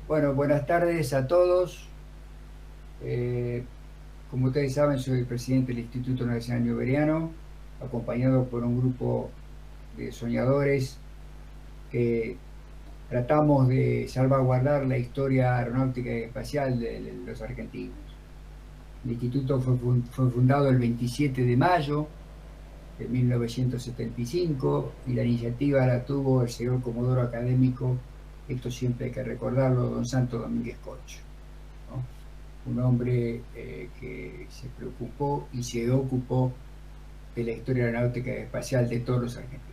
Bueno, buenas tardes a todos. Eh, Como ustedes saben, soy el presidente del Instituto Nacional Iberiano, acompañado por un grupo de soñadores que tratamos de salvaguardar la historia aeronáutica y espacial de los argentinos. El instituto fue fundado el 27 de mayo de 1975 y la iniciativa la tuvo el señor Comodoro Académico, esto siempre hay que recordarlo, don Santo Domínguez Cocho, ¿no? Un hombre que se preocupó y se ocupó de la historia aeronáutica y espacial de todos los argentinos.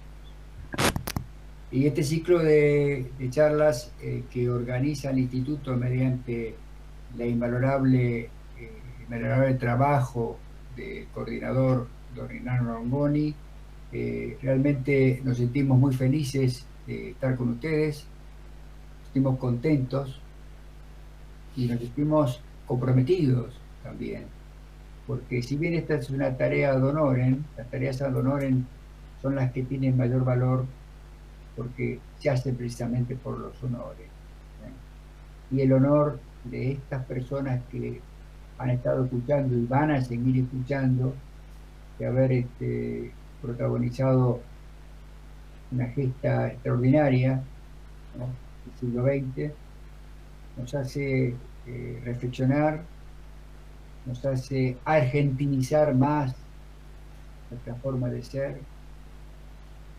Y este ciclo de charlas que organiza el Instituto mediante invalorable trabajo del coordinador don Hernán Rongoni, realmente nos sentimos muy felices de estar con ustedes, estamos contentos y nos sentimos comprometidos también, porque si bien esta es una tarea ad honorem, las tareas ad honorem son las que tienen mayor valor porque se hacen precisamente por los honores, ¿eh? Y el honor de estas personas que han estado escuchando y van a seguir escuchando, de haber protagonizado una gesta extraordinaria, ¿no?, del siglo XX, nos hace reflexionar, nos hace argentinizar más nuestra forma de ser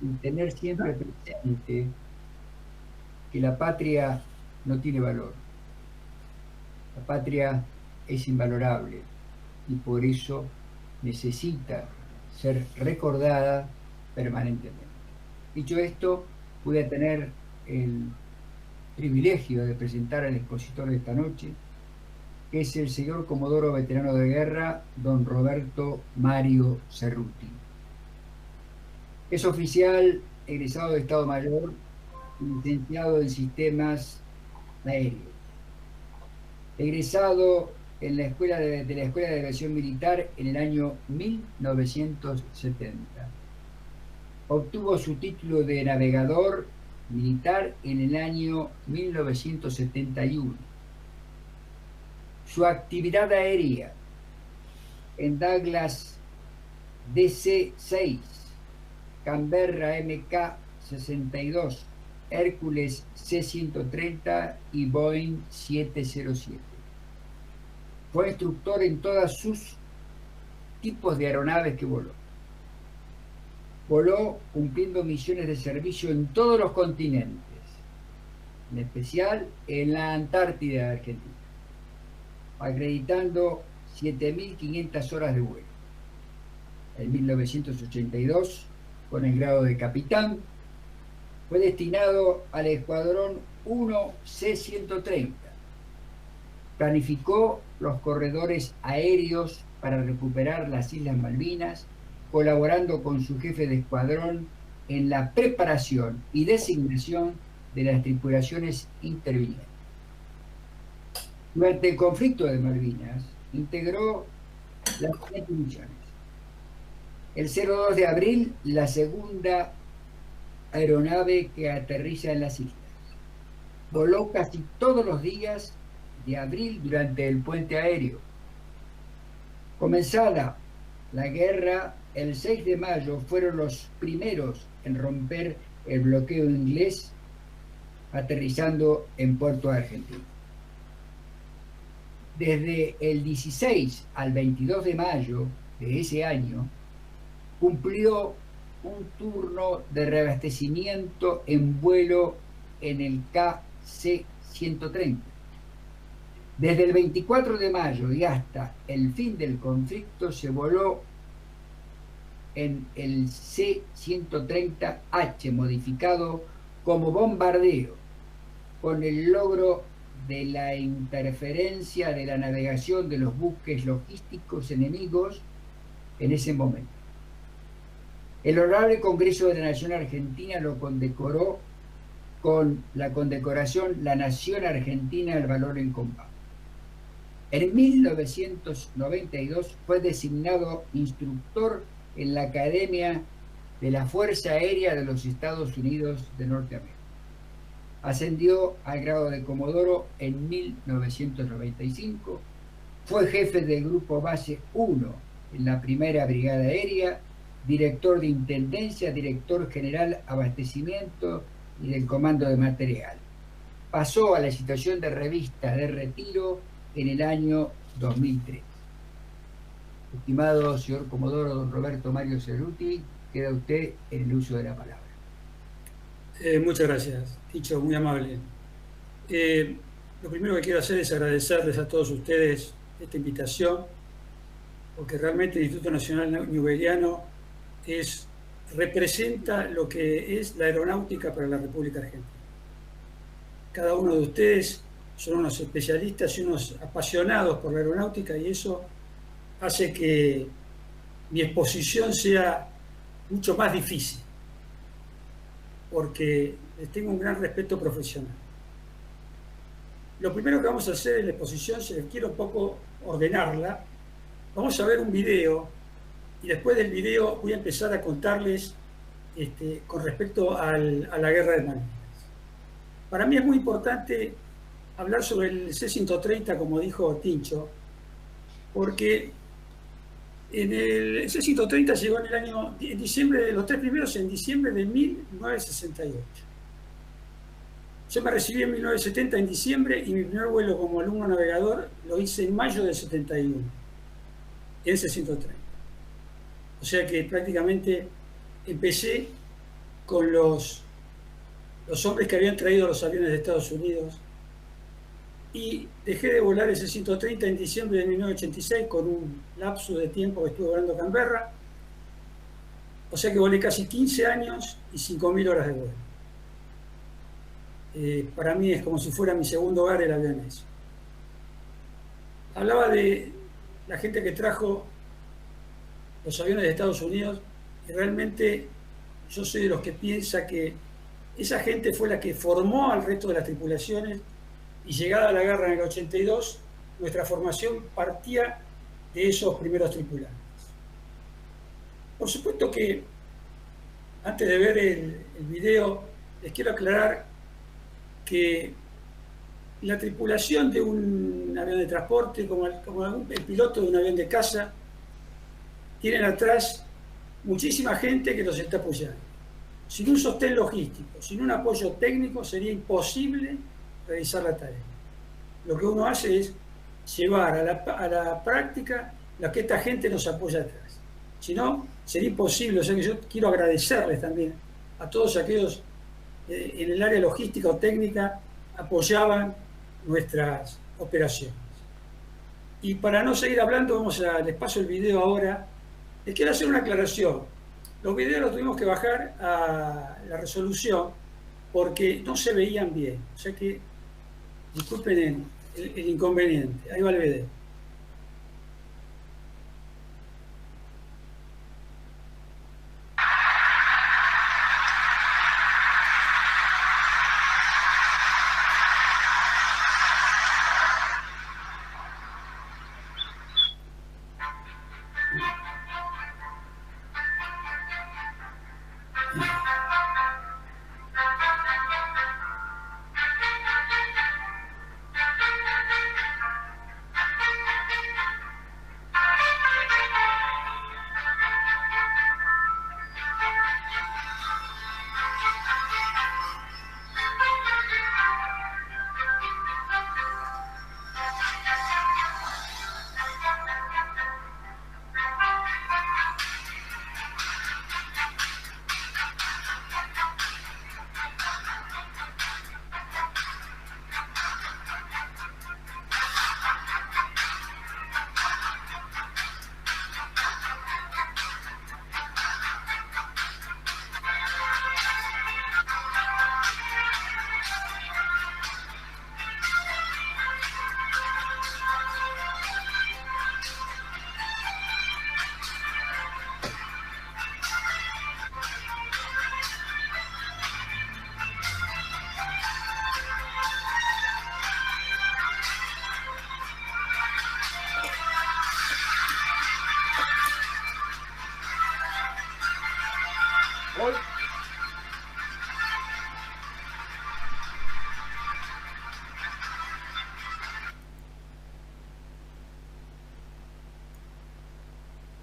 y tener siempre presente que la patria no tiene valor. La patria es invalorable y por eso necesita ser recordada permanentemente. Dicho esto, pude tener el privilegio de presentar al expositor de esta noche, que es el señor Comodoro Veterano de Guerra, don Roberto Mario Cerruti. Es oficial egresado de Estado Mayor y licenciado en Sistemas Aéreos. Egresado en la de la Escuela de Aviación Militar en el año 1970. Obtuvo su título de navegador militar en el año 1971. Su actividad aérea en Douglas DC-6, Canberra MK-62, Hércules C-130 y Boeing 707. Fue instructor en todos sus tipos de aeronaves que voló. Voló cumpliendo misiones de servicio en todos los continentes, en especial en la Antártida Argentina, acreditando 7.500 horas de vuelo. En 1982, con el grado de capitán, fue destinado al Escuadrón 1 C-130. Planificó los corredores aéreos para recuperar las Islas Malvinas, colaborando con su jefe de escuadrón en la preparación y designación de las tripulaciones intervinientes. Durante el conflicto de Malvinas, integró las siguientes misiones. El 02 de abril, la segunda aeronave que aterriza en las islas. Voló casi todos los días de abril durante el puente aéreo. Comenzada la guerra, el 6 de mayo fueron los primeros en romper el bloqueo inglés, aterrizando en Puerto Argentino. Desde el 16 al 22 de mayo de ese año, cumplió un turno de reabastecimiento en vuelo en el KC-130. Desde el 24 de mayo y hasta el fin del conflicto se voló en el C-130H modificado como bombardero, con el logro de la interferencia de la navegación de los buques logísticos enemigos en ese momento. El Honorable Congreso de la Nación Argentina lo condecoró con la condecoración La Nación Argentina al Valor en Combate. En 1992 fue designado instructor en la Academia de la Fuerza Aérea de los Estados Unidos de Norteamérica. Ascendió al grado de comodoro en 1995. Fue jefe del Grupo Base 1 en la Primera Brigada Aérea, director de Intendencia, director general Abastecimiento y del Comando de Material. Pasó a la situación de revista de retiro en el año 2003. Estimado señor Comodoro don Roberto Mario Cerruti, queda usted en el uso de la palabra. Muchas gracias, Ticho, muy amable. Lo primero que quiero hacer es agradecerles a todos ustedes esta invitación, porque realmente el Instituto Nacional Newberiano representa lo que es la aeronáutica para la República Argentina. Cada uno de ustedes son unos especialistas y unos apasionados por la aeronáutica, y eso hace que mi exposición sea mucho más difícil, porque les tengo un gran respeto profesional. Lo primero que vamos a hacer en la exposición, si les quiero un poco ordenarla, vamos a ver un video, y después del video voy a empezar a contarles con respecto a la guerra de Malvinas. Para mí es muy importante hablar sobre el C-130, como dijo Tincho, porque el C-130 llegó en diciembre, los tres primeros en diciembre de 1968. Yo me recibí en 1970 en diciembre, y mi primer vuelo como alumno navegador lo hice en mayo del 71, en C-130. O sea que prácticamente empecé con los hombres que habían traído los aviones de Estados Unidos, y dejé de volar ese 130 en diciembre de 1986 con un lapso de tiempo que estuve volando a Canberra. O sea que volé casi 15 años y 5.000 horas de vuelo. Para mí es como si fuera mi segundo hogar el avión ese. Hablaba de la gente que trajo los aviones de Estados Unidos, y realmente yo soy de los que piensa que esa gente fue la que formó al resto de las tripulaciones, y llegada a la guerra en el 82, nuestra formación partía de esos primeros tripulantes. Por supuesto que, antes de ver el video, les quiero aclarar que la tripulación de un avión de transporte, como el piloto de un avión de caza, tienen atrás muchísima gente que los está apoyando. Sin un sostén logístico, sin un apoyo técnico, sería imposible realizar la tarea. Lo que uno hace es llevar a la práctica lo que esta gente nos apoya atrás. Si no, sería imposible. O sea que yo quiero agradecerles también a todos aquellos en el área logística o técnica apoyaban nuestras operaciones. Y para no seguir hablando, les paso el video ahora. Les quiero hacer una aclaración. Los videos los tuvimos que bajar a la resolución porque no se veían bien. O sea que disculpen el inconveniente. Ahí va el video.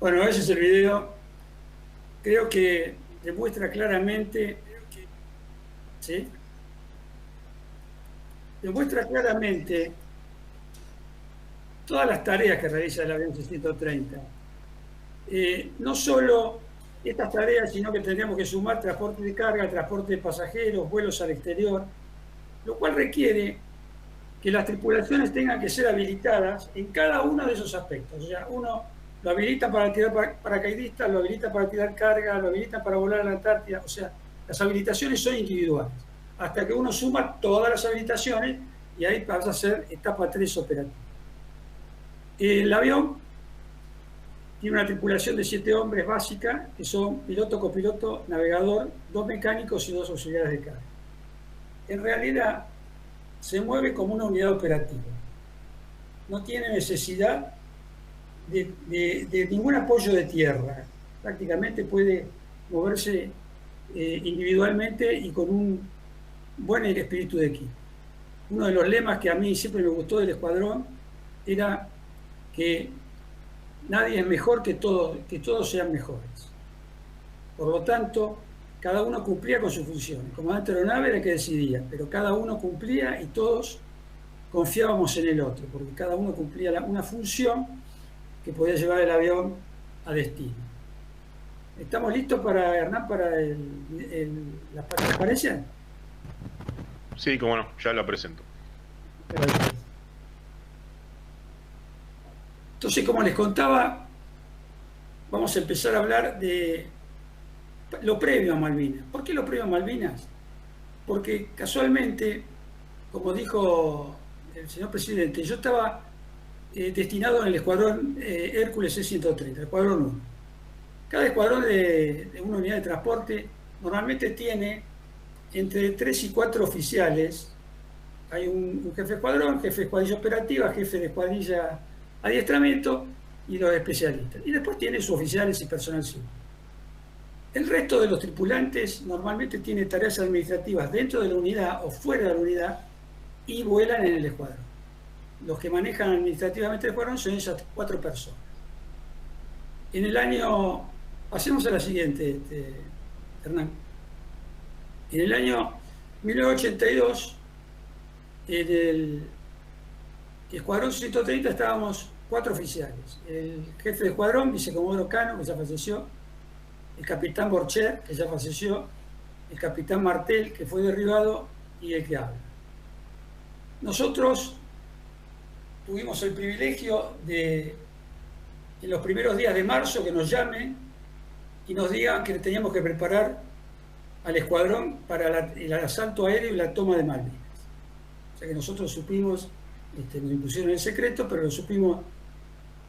Bueno, ese es el video. Creo que demuestra claramente, ¿sí? Demuestra claramente todas las tareas que realiza el avión C-130. No solo estas tareas, sino que tendríamos que sumar transporte de carga, transporte de pasajeros, vuelos al exterior, lo cual requiere que las tripulaciones tengan que ser habilitadas en cada uno de esos aspectos. O sea, uno lo habilita para tirar paracaidistas, lo habilita para tirar carga, lo habilita para volar a la Antártida. O sea, las habilitaciones son individuales. Hasta que uno suma todas las habilitaciones y ahí pasa a ser etapa 3 operativa. El avión tiene una tripulación de 7 hombres básica, que son piloto, copiloto, navegador, 2 mecánicos y 2 auxiliares de carga. En realidad, se mueve como una unidad operativa. No tiene necesidad de ningún apoyo de tierra. Prácticamente puede moverse individualmente y con un buen espíritu de equipo. Uno de los lemas que a mí siempre me gustó del escuadrón era que nadie es mejor, que todos sean mejores. Por lo tanto, cada uno cumplía con su función. El comandante de aeronave era el que decidía, pero cada uno cumplía y todos confiábamos en el otro, porque cada uno cumplía una función que podía llevar el avión a destino. ¿Estamos listos para, Hernán, para la transparencia? Sí, cómo no, ya lo presento. Entonces, como les contaba, vamos a empezar a hablar de lo previo a Malvinas. ¿Por qué lo previo a Malvinas? Porque casualmente, como dijo el señor presidente, yo estaba destinado en el escuadrón Hércules C-130, el escuadrón 1. Cada escuadrón de una unidad de transporte normalmente tiene entre 3 y 4 oficiales. Hay un jefe de escuadrón, jefe de escuadrilla operativa, jefe de escuadrilla adiestramiento y los especialistas. Y después tiene sus oficiales y personal civil. El resto de los tripulantes normalmente tiene tareas administrativas dentro de la unidad o fuera de la unidad y vuelan en el escuadrón. Los que manejan administrativamente el escuadrón son esas 4 personas. En el año, pasemos a la siguiente, Hernán. En el año 1982, en el escuadrón 130 estábamos 4 oficiales. El jefe de escuadrón, vicecomodoro Cano, que ya falleció, el capitán Borcher, que ya falleció, el capitán Martel, que fue derribado, y el que habla. Nosotros tuvimos el privilegio de, en los primeros días de marzo, que nos llamen y nos digan que teníamos que preparar al escuadrón para el asalto aéreo y la toma de Malvinas. O sea que nosotros supimos, nos impusieron el secreto, pero lo supimos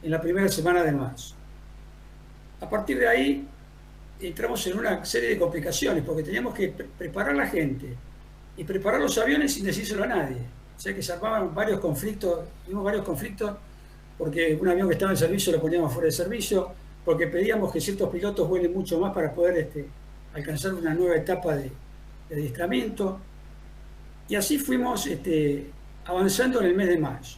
en la primera semana de marzo. A partir de ahí entramos en una serie de complicaciones, porque teníamos que preparar a la gente y preparar los aviones sin decírselo a nadie. O sea que se armaban varios conflictos, tuvimos varios conflictos, porque un avión que estaba en servicio lo poníamos fuera de servicio, porque pedíamos que ciertos pilotos vuelen mucho más para poder alcanzar una nueva etapa de adiestramiento. Y así fuimos avanzando en el mes de marzo.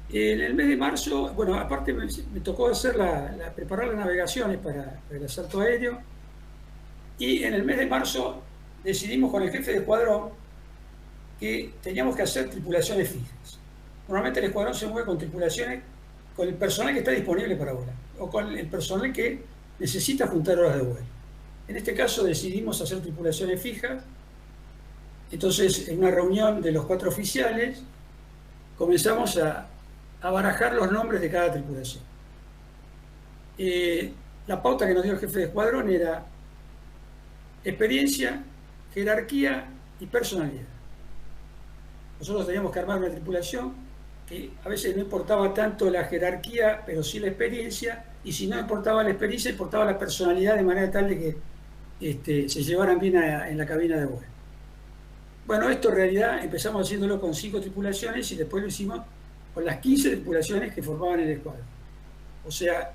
En el mes de marzo, bueno, aparte me tocó hacer preparar las navegaciones para el asalto aéreo, y en el mes de marzo decidimos con el jefe de escuadrón que teníamos que hacer tripulaciones fijas. Normalmente el escuadrón se mueve con tripulaciones, con el personal que está disponible para volar, o con el personal que necesita juntar horas de vuelo. En este caso decidimos hacer tripulaciones fijas. Entonces, en una reunión de los 4 oficiales, comenzamos a barajar los nombres de cada tripulación. La pauta que nos dio el jefe de escuadrón era experiencia, jerarquía y personalidad. Nosotros teníamos que armar una tripulación que a veces no importaba tanto la jerarquía, pero sí la experiencia, y si no importaba la experiencia, importaba la personalidad, de manera tal de que se llevaran bien en la cabina de vuelo. Bueno, esto en realidad empezamos haciéndolo con 5 tripulaciones y después lo hicimos con las 15 tripulaciones que formaban el escuadrón. O sea,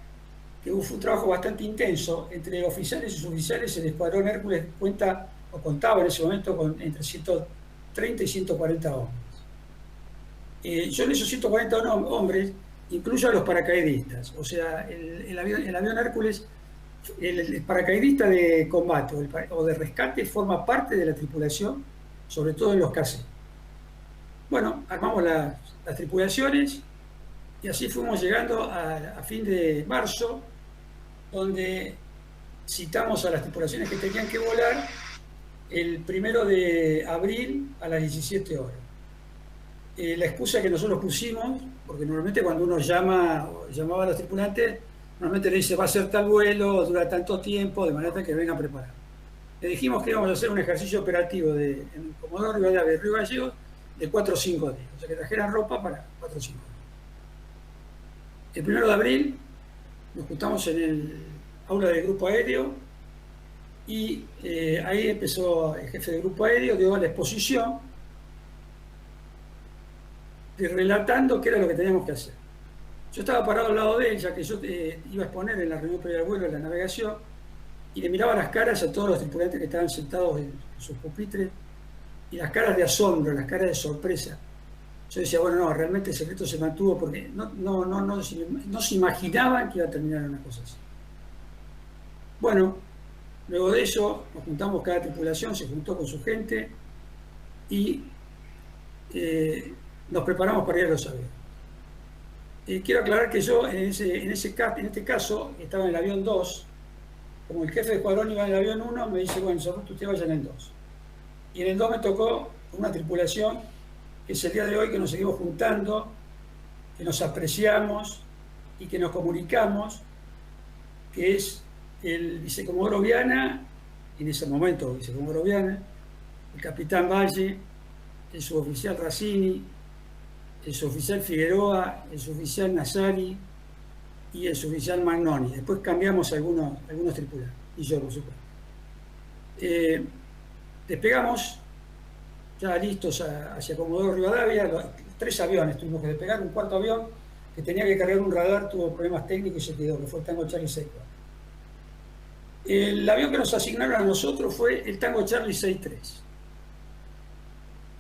que fue un trabajo bastante intenso. Entre oficiales y suboficiales, el escuadrón Hércules contaba en ese momento con entre 130 y 140 hombres. Yo en esos 140 hombres incluye a los paracaidistas. O sea, el avión Hércules, el paracaidista de combate o de rescate forma parte de la tripulación, sobre todo en los casos. Bueno, armamos las tripulaciones y así fuimos llegando a fin de marzo, donde citamos a las tripulaciones que tenían que volar el 1 de abril a las 17 horas. La excusa que nosotros pusimos, porque normalmente cuando uno llamaba a los tripulantes, normalmente le dice va a ser tal vuelo, dura tanto tiempo, de manera que vengan preparados. Le dijimos que íbamos a hacer un ejercicio operativo en Comodoro Rivadavia y Río Gallegos de 4 o 5 días, o sea que trajeran ropa para 4 o 5 días. El 1 de abril nos juntamos en el aula del grupo aéreo y ahí empezó el jefe del grupo aéreo, dio la exposición relatando qué era lo que teníamos que hacer. Yo estaba parado al lado de él, ya que yo iba a exponer en la reunión previa al vuelo de la navegación, y le miraba las caras a todos los tripulantes que estaban sentados en sus pupitres, y las caras de asombro, las caras de sorpresa. Yo decía, bueno, no, realmente el secreto se mantuvo porque no se imaginaban que iba a terminar una cosa así. Bueno, luego de eso nos juntamos, cada tripulación se juntó con su gente y nos preparamos para ir a los aviones. Quiero aclarar que yo en este caso estaba en el avión 2, como el jefe de escuadrón iba en el avión 1, me dice, bueno, Sorrento, usted vaya en el 2. Y en el 2 me tocó una tripulación que es el día de hoy que nos seguimos juntando, que nos apreciamos y que nos comunicamos, que es el vicecomodoro Viana, en ese momento vicecomodoro Viana, el capitán Valle, el suboficial Razzini, el suboficial Figueroa, el suboficial Nazari y el suboficial Magnoni. Después cambiamos algunos tripulantes, y yo, por supuesto. Despegamos, ya listos hacia Comodoro Rivadavia, los 3 aviones tuvimos que despegar, un cuarto avión que tenía que cargar un radar, tuvo problemas técnicos y se quedó, que fue el Tango Charlie 64. El avión que nos asignaron a nosotros fue el Tango Charlie 63.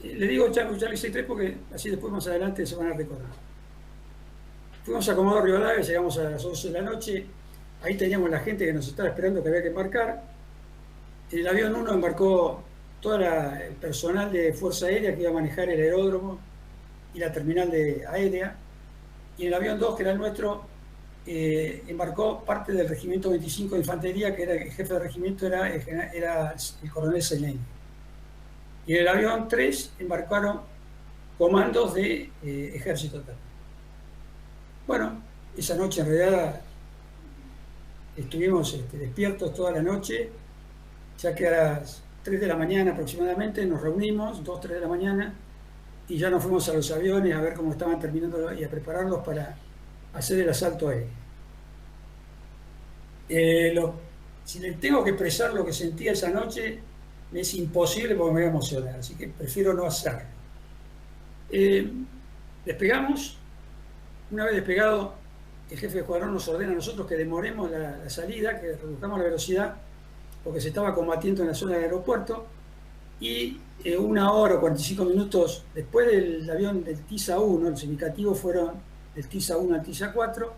Le digo Tango Charlie 63 porque así después más adelante se van a recordar. Fuimos a Comodoro Rivadavia, llegamos a las 11 de la noche, ahí teníamos la gente que nos estaba esperando que había que embarcar. El avión 1 embarcó todo el personal de Fuerza Aérea que iba a manejar el aeródromo y la terminal aérea, y el avión 2, que era el nuestro, embarcó parte del regimiento 25 de Infantería, que era el jefe de regimiento era el coronel Seleni. Y en el avión 3 embarcaron comandos de ejército también. Bueno, esa noche en realidad estuvimos despiertos toda la noche, ya que a las 3 de la mañana aproximadamente nos reunimos, 2, 3 de la mañana, y ya nos fuimos a los aviones a ver cómo estaban terminando y a prepararlos para hacer el asalto aéreo. Si le tengo que expresar lo que sentía esa noche, es imposible porque me voy a emocionar, así que prefiero no hacerlo. Despegamos. Una vez despegado, el jefe de escuadrón nos ordena a nosotros que demoremos la salida, que reduzcamos la velocidad, porque se estaba combatiendo en la zona del aeropuerto, y 1 hora o 45 minutos después del avión del TISA 1, los indicativos fueron del TISA 1 al TISA 4,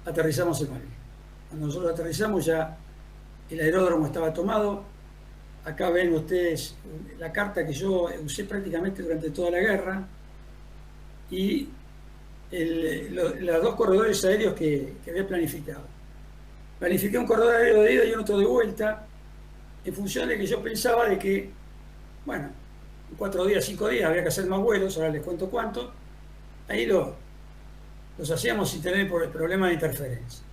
aterrizamos en Malvinas. Cuando nosotros aterrizamos ya el aeródromo estaba tomado. Acá ven ustedes la carta que yo usé prácticamente durante toda la guerra, y los 2 corredores aéreos que había planificado. Planifiqué un corredor aéreo de ida y otro de vuelta, en función de que yo pensaba de que, bueno, en 4 días, 5 días había que hacer más vuelos, ahora les cuento cuánto, ahí los hacíamos sin tener problemas de interferencia.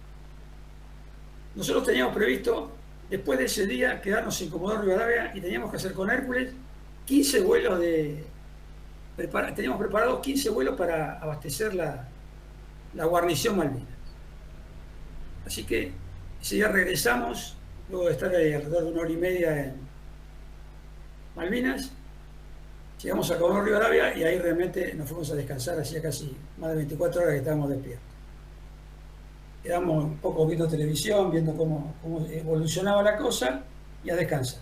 Nosotros teníamos previsto, después de ese día, quedarnos en Comodoro Rivadavia y teníamos que hacer con Hércules 15 vuelos teníamos preparados 15 vuelos para abastecer la guarnición Malvinas. Así que ese día regresamos, luego de estar ahí alrededor de 1 hora y media en Malvinas, llegamos a Comodoro Rivadavia y ahí realmente nos fuimos a descansar, hacía casi más de 24 horas que estábamos despiertos. Quedamos un poco viendo televisión, viendo cómo evolucionaba la cosa y a descansar.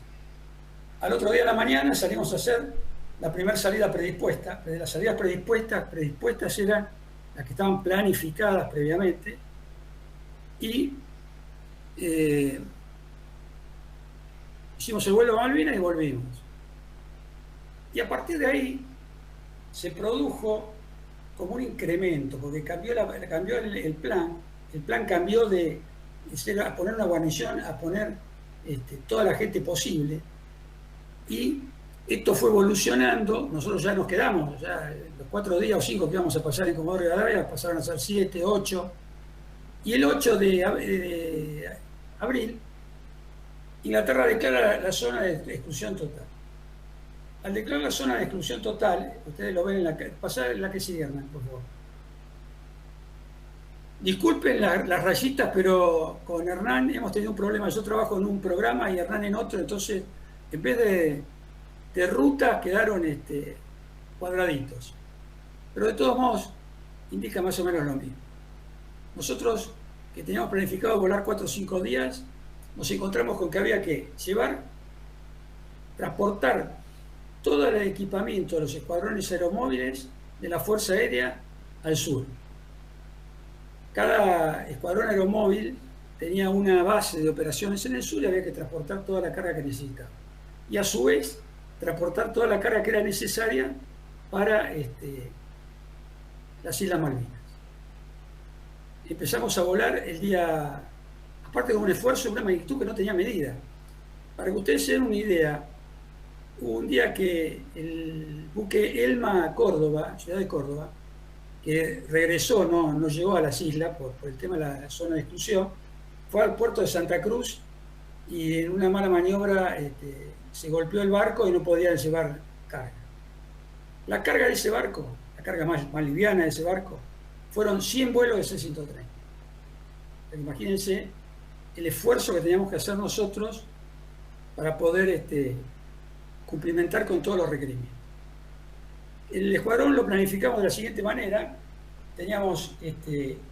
Al otro día de la mañana salimos a hacer la primera salida predispuesta. Las salidas predispuestas eran las que estaban planificadas previamente, y hicimos el vuelo a Malvinas y volvimos. Y a partir de ahí se produjo como un incremento, porque cambió el plan. El plan cambió de a poner una guarnición a poner toda la gente posible. Y esto fue evolucionando. Nosotros ya nos quedamos, ya los 4 días o 5 que íbamos a pasar en Comodoro Rivadavia pasaron a ser 7, 8. Y el 8 de abril, Inglaterra declara la zona de exclusión total. Al declarar la zona de exclusión total, ustedes lo ven en la que sigue, Hernán, por favor. Disculpen las rayitas, pero con Hernán hemos tenido un problema. Yo trabajo en un programa y Hernán en otro, entonces en vez de rutas quedaron cuadraditos. Pero de todos modos, indica más o menos lo mismo. Nosotros, que teníamos planificado volar 4 o 5 días, nos encontramos con que había que transportar todo el equipamiento de los escuadrones aeromóviles de la Fuerza Aérea al sur. Cada escuadrón aeromóvil tenía una base de operaciones en el sur y había que transportar toda la carga que necesitaba. Y a su vez, transportar toda la carga que era necesaria para las Islas Malvinas. Empezamos a volar el día, aparte de un esfuerzo de una magnitud que no tenía medida. Para que ustedes se den una idea, hubo un día que el buque Elma Córdoba, ciudad de Córdoba, que regresó, no llegó a las islas por el tema de la zona de exclusión, fue al puerto de Santa Cruz y en una mala maniobra se golpeó el barco y no podía llevar carga. La carga de ese barco, la carga más liviana de ese barco, fueron 100 vuelos de C-130. Imagínense el esfuerzo que teníamos que hacer nosotros para poder cumplimentar con todos los requerimientos. El escuadrón lo planificamos de la siguiente manera. Teníamos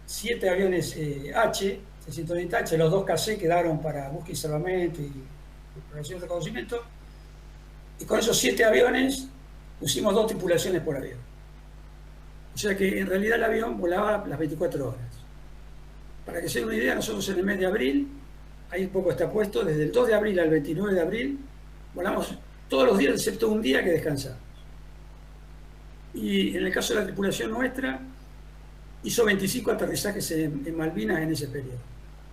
7 aviones C-130H, los 2 KC quedaron para búsqueda y salvamento y operación de reconocimiento. Y con esos 7 aviones pusimos 2 tripulaciones por avión. O sea que en realidad el avión volaba las 24 horas. Para que se den una idea, nosotros en el mes de abril, ahí un poco está puesto, desde el 2 de abril al 29 de abril, volamos todos los días excepto un día que descansamos. Y en el caso de la tripulación nuestra, hizo 25 aterrizajes en Malvinas en ese periodo.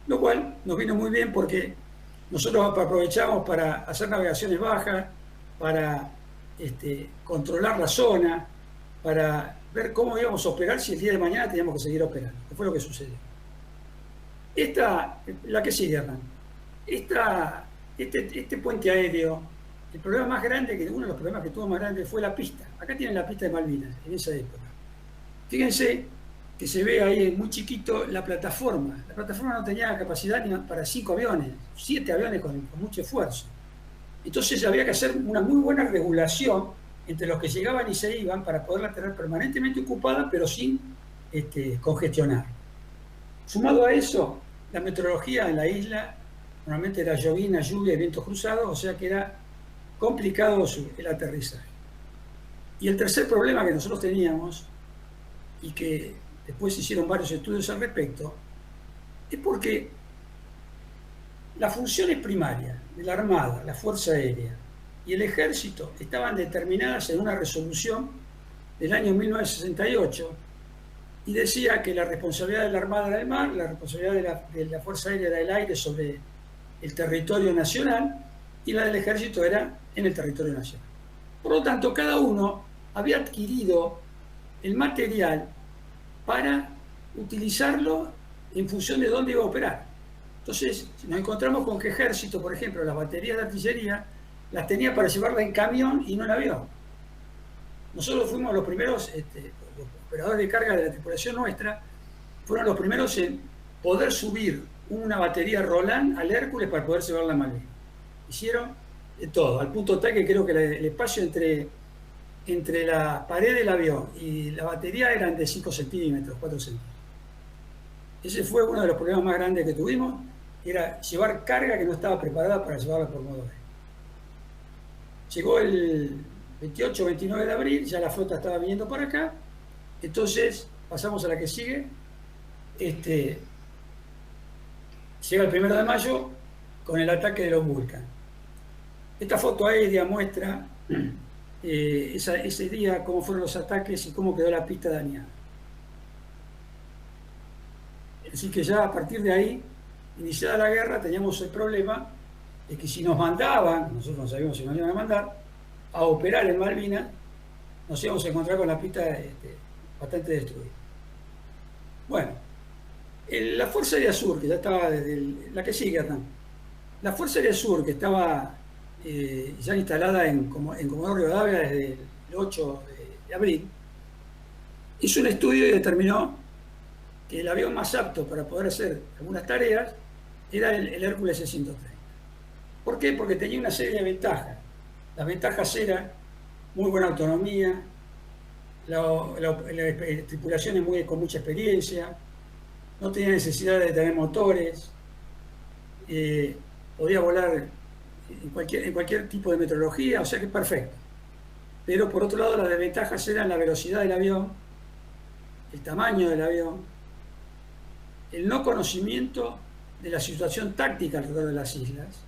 Lo cual nos vino muy bien porque nosotros aprovechamos para hacer navegaciones bajas, para controlar la zona, para ver cómo íbamos a operar si el día de mañana teníamos que seguir operando. ¿Qué fue lo que sucedió? La que sigue, Hernán. Este puente aéreo, el problema más grande, uno de los problemas que tuvo más grande fue la pista. Acá tienen la pista de Malvinas, en esa época. Fíjense que se ve ahí muy chiquito la plataforma. La plataforma no tenía capacidad ni para 5 aviones, 7 aviones con mucho esfuerzo. Entonces había que hacer una muy buena regulación entre los que llegaban y se iban para poderla tener permanentemente ocupada, pero sin congestionar. Sumado a eso, la meteorología en la isla normalmente era llovina, lluvia y vientos cruzados, o sea que era complicado el aterrizaje. Y el tercer problema que nosotros teníamos, y que después se hicieron varios estudios al respecto, es porque las funciones primarias de la Armada, la Fuerza Aérea y el Ejército estaban determinadas en una resolución del año 1968 y decía que la responsabilidad de la Armada era el mar, la responsabilidad de la Fuerza Aérea era el aire sobre el territorio nacional y la del Ejército era en el territorio nacional. Por lo tanto, cada uno había adquirido el material para utilizarlo en función de dónde iba a operar. Entonces, nos encontramos con que Ejército, por ejemplo, las baterías de artillería las tenía para llevarla en camión y no en avión. Nosotros fuimos los primeros, los operadores de carga de la tripulación nuestra, fueron los primeros en poder subir una batería Roland al Hércules para poder llevarla a Malvinas. Hicieron de todo, al punto tal que creo que el espacio entre la pared del avión y la batería eran de 5 centímetros, 4 centímetros. Ese fue uno de los problemas más grandes que tuvimos, era llevar carga que no estaba preparada para llevarla por modo aéreo. Llegó el 28 o 29 de abril, ya la flota estaba viniendo para acá, entonces pasamos a la que sigue. Llega el 1 de mayo con el ataque de los Vulcan. Esta foto aérea muestra ese día cómo fueron los ataques y cómo quedó la pista dañada. Así que ya a partir de ahí, iniciada la guerra, teníamos el problema de que si nos mandaban, nosotros no sabíamos si nos iban a mandar, a operar en Malvinas, nos íbamos a encontrar con la pista bastante destruida. Bueno, la Fuerza Aérea Sur, que ya estaba desde la que sigue, Hernán, la Fuerza Aérea Sur, que estaba ya instalada en Comodoro Rivadavia desde el 8 de abril, hizo un estudio y determinó que el avión más apto para poder hacer algunas tareas era el Hércules C-130. ¿Por qué? Porque tenía una serie de ventajas. Las ventajas eran muy buena autonomía, la tripulación con mucha experiencia, no tenía necesidad de tener motores, podía volar en cualquier tipo de meteorología, o sea que es perfecto. Pero por otro lado, las desventajas eran la velocidad del avión, el tamaño del avión, el no conocimiento de la situación táctica alrededor de las islas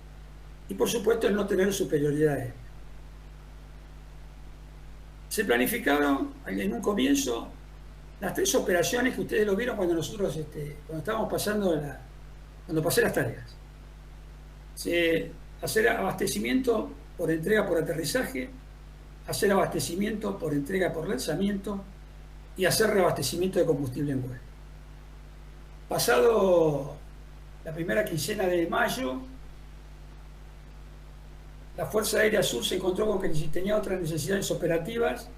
y, por supuesto, el no tener superioridad aérea. Se planificaron en un comienzo las 3 operaciones que ustedes lo vieron cuando nosotros, cuando estábamos cuando pasé las tareas. Hacer abastecimiento por entrega por aterrizaje, hacer abastecimiento por entrega por lanzamiento y hacer reabastecimiento de combustible en vuelo. Pasado la primera quincena de mayo, la Fuerza Aérea Sur se encontró con que tenía otras necesidades operativas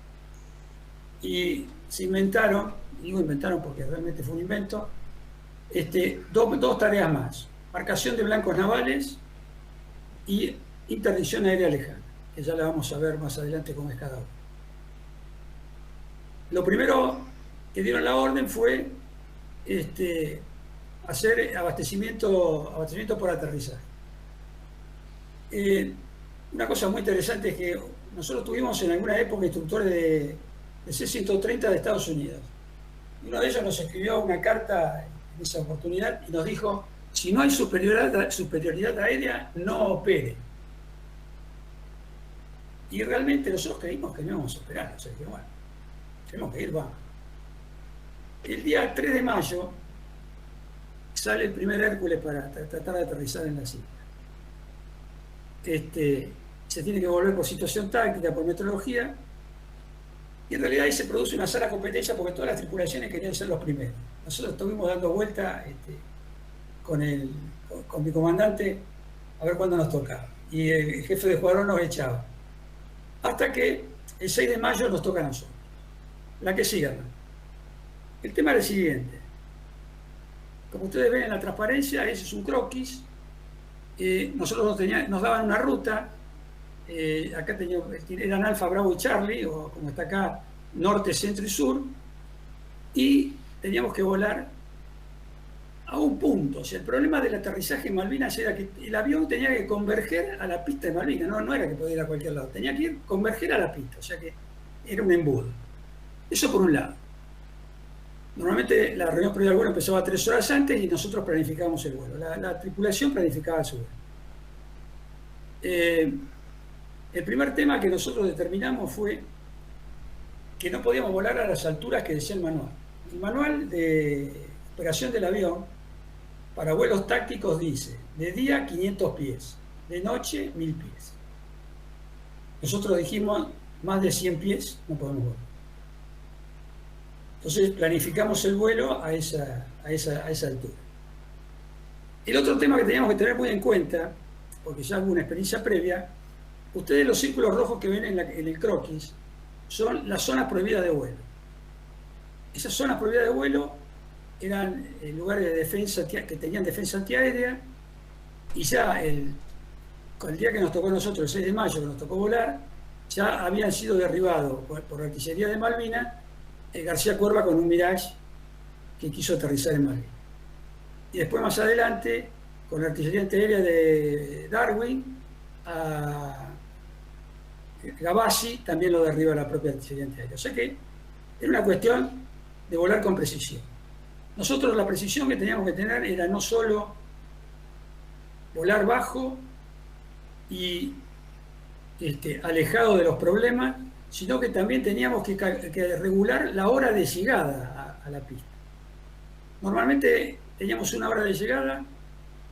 y se inventaron, digo inventaron porque realmente fue un invento, dos tareas más: marcación de blancos navales y interdicción aérea lejana, que ya la vamos a ver más adelante cómo es cada uno. Lo primero que dieron la orden fue hacer abastecimiento por aterrizaje. Una cosa muy interesante es que nosotros tuvimos en alguna época instructores de C-130 de Estados Unidos. Uno de ellos nos escribió una carta en esa oportunidad y nos dijo: si no hay superioridad aérea, no opere. Y realmente nosotros creímos que no íbamos a operar. O sea, que bueno, tenemos que ir, vamos. El día 3 de mayo sale el primer Hércules para tratar de aterrizar en las islas. Se tiene que volver por situación táctica, por meteorología, y en realidad ahí se produce una sana competencia porque todas las tripulaciones querían ser los primeros. Nosotros estuvimos dando vuelta con mi comandante a ver cuándo nos tocaba, y el jefe de escuadrón nos echaba. Hasta que el 6 de mayo nos toca a nosotros. La que siga. El tema es el siguiente. Como ustedes ven en la transparencia, ese es un croquis. Nosotros nos daban una ruta. Acá eran Alfa, Bravo y Charlie, o como está acá, norte, centro y sur. Y teníamos que volar a un punto. O sea, el problema del aterrizaje en Malvinas era que el avión tenía que converger a la pista de Malvinas. No era que podía ir a cualquier lado. Tenía que converger a la pista. O sea que era un embudo. Eso por un lado. Normalmente la reunión previa al vuelo empezaba 3 horas antes y nosotros planificábamos el vuelo. La tripulación planificaba su vuelo. El primer tema que nosotros determinamos fue que no podíamos volar a las alturas que decía el manual. El manual de operación del avión para vuelos tácticos dice: de día 500 pies, de noche 1000 pies. Nosotros dijimos: más de 100 pies no podemos volar. Entonces planificamos el vuelo a esa altura. El otro tema que teníamos que tener muy en cuenta, porque ya hubo una experiencia previa, ustedes los círculos rojos que ven en el croquis son las zonas prohibidas de vuelo. Esas zonas prohibidas de vuelo eran lugares de defensa que tenían defensa antiaérea, y ya el día que nos tocó a nosotros, el 6 de mayo, que nos tocó volar, ya habían sido derribados por la artillería de Malvinas García Cuerva con un Mirage que quiso aterrizar en Malvinas. Y después, más adelante, con la artillería antiaérea de Darwin, a Gavassi también lo derriba la propia artillería antiaérea. O sea que era una cuestión de volar con precisión. Nosotros la precisión que teníamos que tener era no solo volar bajo y alejado de los problemas, sino que también teníamos que regular la hora de llegada a la pista. Normalmente teníamos una hora de llegada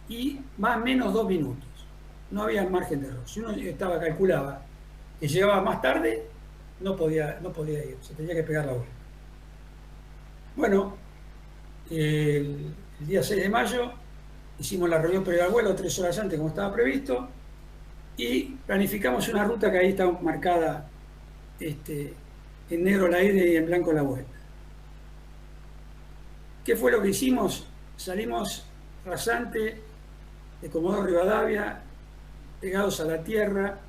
y más o menos 2 minutos. No había margen de error. Si uno calculaba que llegaba más tarde, no podía ir, se tenía que pegar la hora. Bueno, el día 6 de mayo hicimos la reunión previa al vuelo 3 horas antes, como estaba previsto, y planificamos una ruta que ahí está marcada en negro la ida y en blanco la vuelta. ¿Qué fue lo que hicimos? Salimos rasante de Comodoro Rivadavia, pegados a la tierra,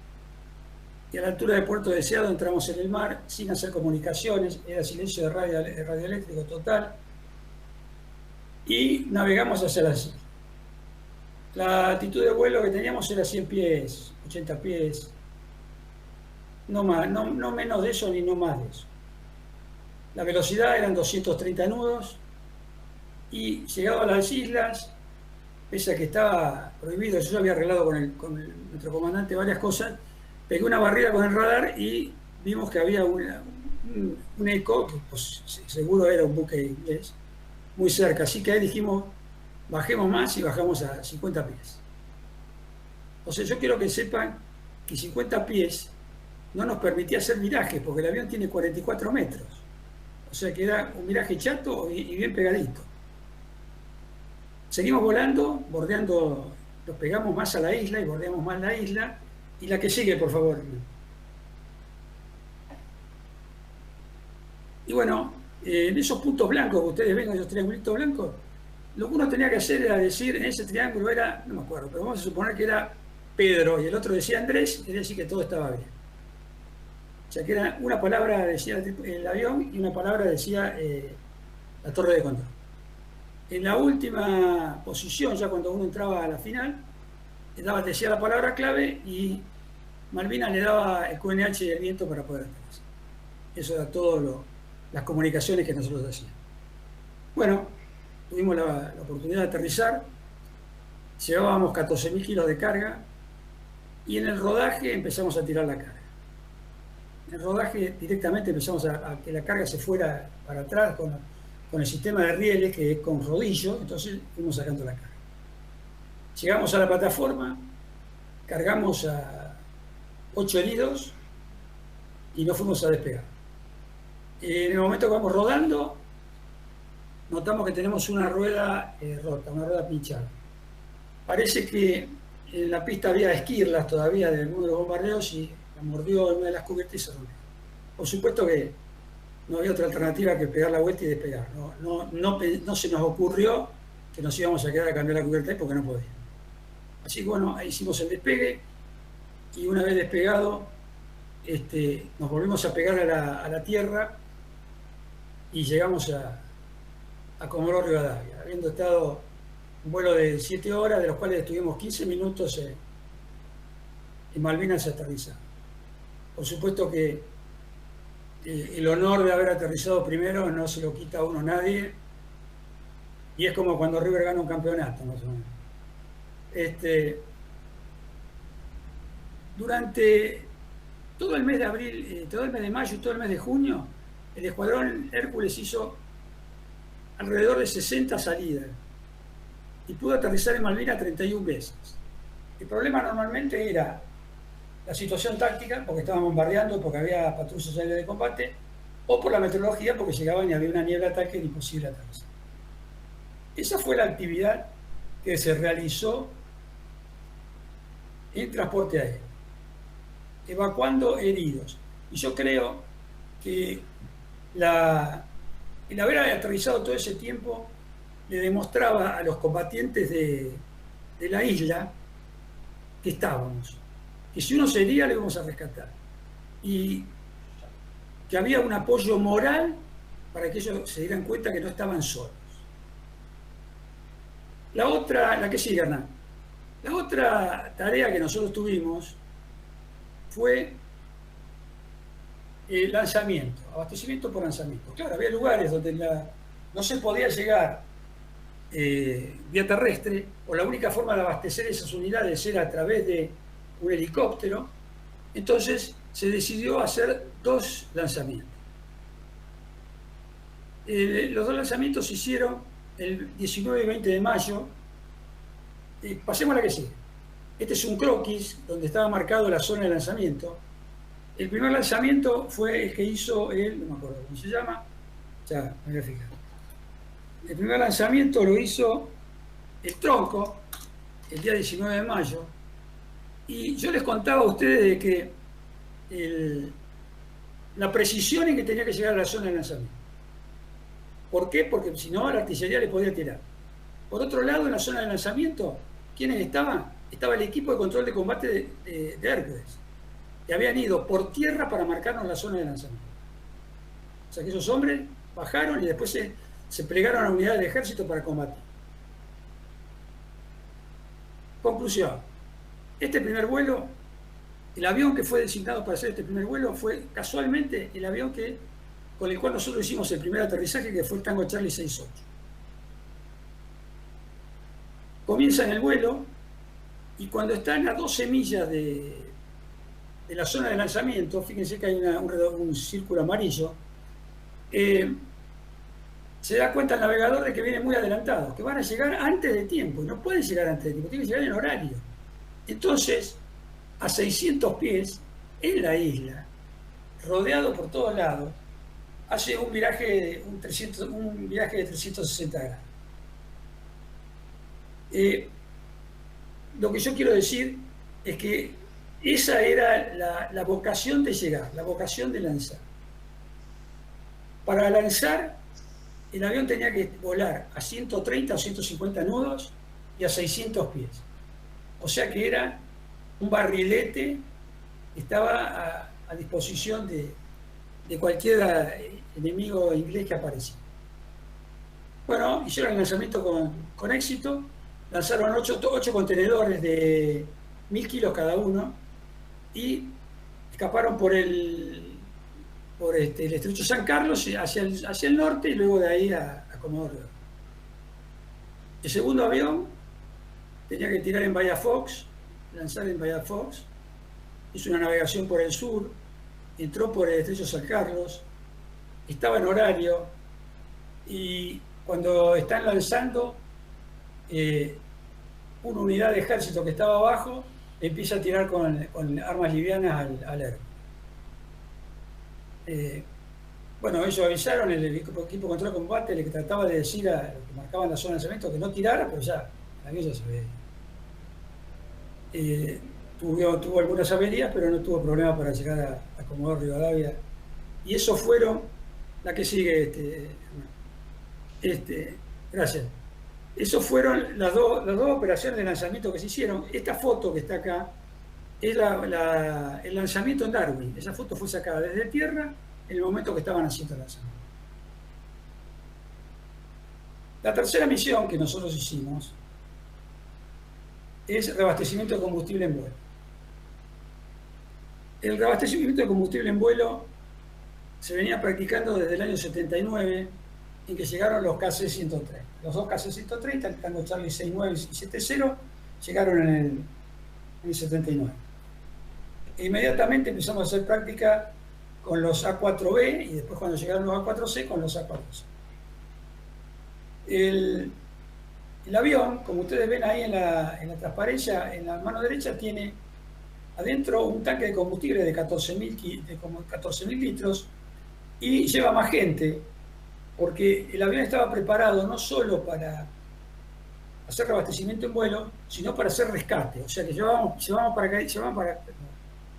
y a la altura de Puerto Deseado entramos en el mar sin hacer comunicaciones, era silencio de radioeléctrico total, y navegamos hacia las islas. La altitud de vuelo que teníamos era 100 pies, 80 pies, no menos de eso ni no más de eso. La velocidad eran 230 nudos, y llegado a las islas, pese a que estaba prohibido, yo había arreglado con nuestro comandante varias cosas, pegué una barrera con el radar y vimos que había un eco, que pues, seguro era un buque inglés, muy cerca. Así que ahí dijimos, bajemos más y bajamos a 50 pies. O sea, yo quiero que sepan que 50 pies no nos permitía hacer virajes, porque el avión tiene 44 metros. O sea que era un viraje chato y bien pegadito. Seguimos volando, bordeando, nos pegamos más a la isla y bordeamos más la isla. Y la que sigue, por favor. Y bueno, en esos puntos blancos que ustedes ven, esos triangulitos blancos, lo que uno tenía que hacer era decir, en ese triángulo era, no me acuerdo, pero vamos a suponer que era Pedro y el otro decía Andrés, quería decir que todo estaba bien. O sea que era una palabra decía el avión y una palabra decía la torre de control. En la última posición, ya cuando uno entraba a la final, decía la palabra clave y Malvinas le daba el QNH y el viento para poder aterrizar. Eso era todo las comunicaciones que nosotros hacíamos. Bueno, tuvimos la oportunidad de aterrizar, llevábamos 14.000 kilos de carga y en el rodaje empezamos a tirar la carga. En el rodaje directamente empezamos a que la carga se fuera para atrás con el sistema de rieles que es con rodillo, entonces fuimos sacando la carga. Llegamos a la plataforma, cargamos a 8 heridos y nos fuimos a despegar. En el momento que vamos rodando, notamos que tenemos una rueda rota, una rueda pinchada. Parece que en la pista había esquirlas todavía de algunos de los bombardeos y la mordió en una de las cubiertas y se rompió. Por supuesto que no había otra alternativa que pegar la vuelta y despegar. No se nos ocurrió que nos íbamos a quedar a cambiar la cubierta porque no podíamos. Así que bueno, ahí hicimos el despegue y una vez despegado nos volvimos a pegar a la tierra y llegamos a Comodoro Rivadavia, habiendo estado un vuelo de 7 horas, de los cuales estuvimos 15 minutos en Malvinas aterrizando. Por supuesto que el honor de haber aterrizado primero no se lo quita a uno nadie, y es como cuando River gana un campeonato, más o menos. Durante todo el mes de abril, todo el mes de mayo y todo el mes de junio, el escuadrón Hércules hizo alrededor de 60 salidas y pudo aterrizar en Malvinas 31 veces. El problema normalmente era la situación táctica, porque estaban bombardeando, porque había patrullas aéreas de combate, o por la meteorología, porque llegaban y había una niebla de ataque imposible aterrizar. Esa fue la actividad que se realizó en transporte aéreo, evacuando heridos. Y yo creo que el haber aterrizado todo ese tiempo le demostraba a los combatientes de la isla que estábamos, que si uno se hería le íbamos a rescatar, y que había un apoyo moral para que ellos se dieran cuenta que no estaban solos. La que sigue, Hernán. La otra tarea que nosotros tuvimos fue lanzamiento, abastecimiento por lanzamiento. Claro, había lugares donde no se podía llegar vía terrestre, o la única forma de abastecer esas unidades era a través de un helicóptero. Entonces se decidió hacer 2 lanzamientos. Los 2 lanzamientos se hicieron el 19 y 20 de mayo. Pasemos a la que sigue. Este es un croquis donde estaba marcado la zona de lanzamiento. El primer lanzamiento fue el que hizo no me acuerdo cómo se llama, ya me voy a fijar. El primer lanzamiento lo hizo el Tronco el día 19 de mayo. Y yo les contaba a ustedes de que la precisión en que tenía que llegar a la zona de lanzamiento. ¿Por qué? Porque si no, la artillería le podía tirar. Por otro lado, en la zona de lanzamiento, ¿quiénes estaban? Estaba el equipo de control de combate de Hércules, que habían ido por tierra para marcarnos la zona de lanzamiento. O sea que esos hombres bajaron y después se plegaron a unidades de ejército para combatir. Conclusión. Este primer vuelo, el avión que fue designado para hacer este primer vuelo fue casualmente el avión con el cual nosotros hicimos el primer aterrizaje, que fue el Tango Charlie 68. Comienzan el vuelo y cuando están a 12 millas de la zona de lanzamiento, fíjense que hay un círculo amarillo, se da cuenta el navegador de que vienen muy adelantados, que van a llegar antes de tiempo, y no pueden llegar antes de tiempo, tienen que llegar en horario. Entonces, a 600 pies, en la isla, rodeado por todos lados, hace un viaje de 360 grados. Lo que yo quiero decir es que esa era la vocación de llegar, la vocación de lanzar. Para lanzar, el avión tenía que volar a 130 o 150 nudos y a 600 pies. O sea que era un barrilete que estaba a disposición de cualquier enemigo inglés que apareciera. Bueno, hicieron el lanzamiento con éxito, lanzaron 8 contenedores de 1000 kilos cada uno y escaparon por el estrecho San Carlos hacia el norte y luego de ahí a Comodoro Rivadavia. El segundo avión tenía que tirar en Bahía Fox, lanzar en Bahía Fox, hizo una navegación por el sur, entró por el estrecho San Carlos, estaba en horario y cuando están lanzando, una unidad de ejército que estaba abajo empieza a tirar con armas livianas al Hércules. Bueno, ellos avisaron, el equipo de control de combate le trataba de decir a los que marcaban la zona de lanzamiento que no tirara, pero ya, el avión ya se ve. Tuvo algunas averías, pero no tuvo problema para llegar a Comodoro Rivadavia. Y eso fueron, la que sigue, gracias. Esos fueron las dos operaciones de lanzamiento que se hicieron. Esta foto que está acá es el lanzamiento en Darwin. Esa foto fue sacada desde tierra en el momento que estaban haciendo el lanzamiento. La tercera misión que nosotros hicimos es reabastecimiento de combustible en vuelo. El reabastecimiento de combustible en vuelo se venía practicando desde el año 79, en que llegaron los KC-130. Los 2 KC-130, el Tango Charlie 69 y 70, llegaron en el 79. E inmediatamente empezamos a hacer práctica con los A4B y después cuando llegaron los A4C con los A4C. El avión, como ustedes ven ahí en la transparencia, en la mano derecha tiene adentro un tanque de combustible de 14.000 litros y lleva más gente, porque el avión estaba preparado no solo para hacer reabastecimiento en vuelo, sino para hacer rescate. O sea que llevábamos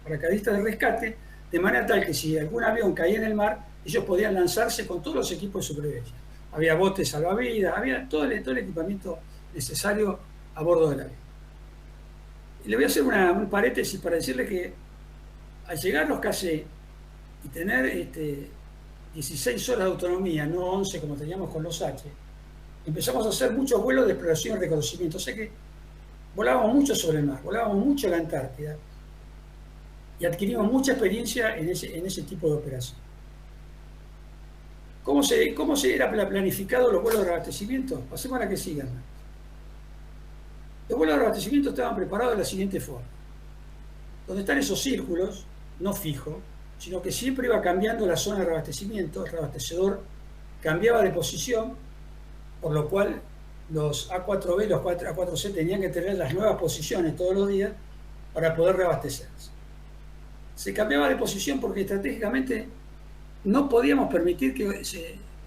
paracaidistas de rescate, de manera tal que si algún avión caía en el mar, ellos podían lanzarse con todos los equipos de supervivencia. Había botes salvavidas, había todo el equipamiento necesario a bordo del avión. Y le voy a hacer un paréntesis para decirle que al llegar los KC y tener 16 horas de autonomía, no 11 como teníamos con los H, empezamos a hacer muchos vuelos de exploración y reconocimiento. O sea que volábamos mucho sobre el mar, volábamos mucho en la Antártida. y adquirimos mucha experiencia en ese tipo de operación. ¿Cómo se era planificado los vuelos de reabastecimiento? Pasemos a la que sigan. Los vuelos de reabastecimiento estaban preparados de la siguiente forma. Donde están esos círculos, no fijos, sino que siempre iba cambiando la zona de reabastecimiento, el reabastecedor cambiaba de posición, por lo cual los A4B y los A4C tenían que tener las nuevas posiciones todos los días para poder reabastecerse. Se cambiaba de posición porque estratégicamente no podíamos permitir que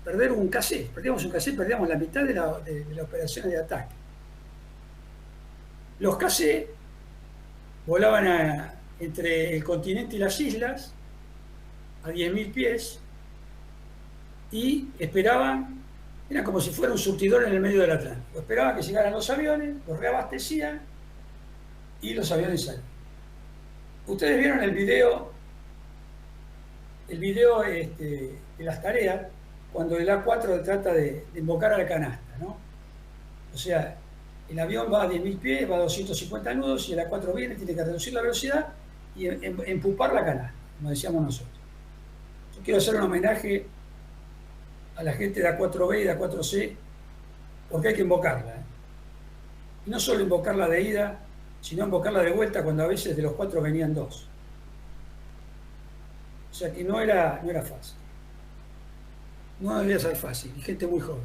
perder un cassé. Perdíamos un cassé, perdíamos la mitad de las operaciones de ataque. Los cassé volaban entre el continente y las islas a 10.000 pies y esperaban, era como si fuera un surtidor en el medio del Atlántico. Esperaban que llegaran los aviones, los reabastecían y los aviones salían. Ustedes vieron el video de las tareas cuando el A4 trata de invocar a la canasta, ¿no? O sea, el avión va a 10.000 pies, va a 250 nudos y el A4 viene, tiene que reducir la velocidad y empupar la canasta, como decíamos nosotros. Yo quiero hacer un homenaje a la gente de A4B y de A4C porque hay que invocarla, ¿eh? Y no solo invocarla de ida, sino invocarla de vuelta cuando a veces de los 4 venían 2. O sea que no era fácil. No debía ser fácil, y gente muy joven.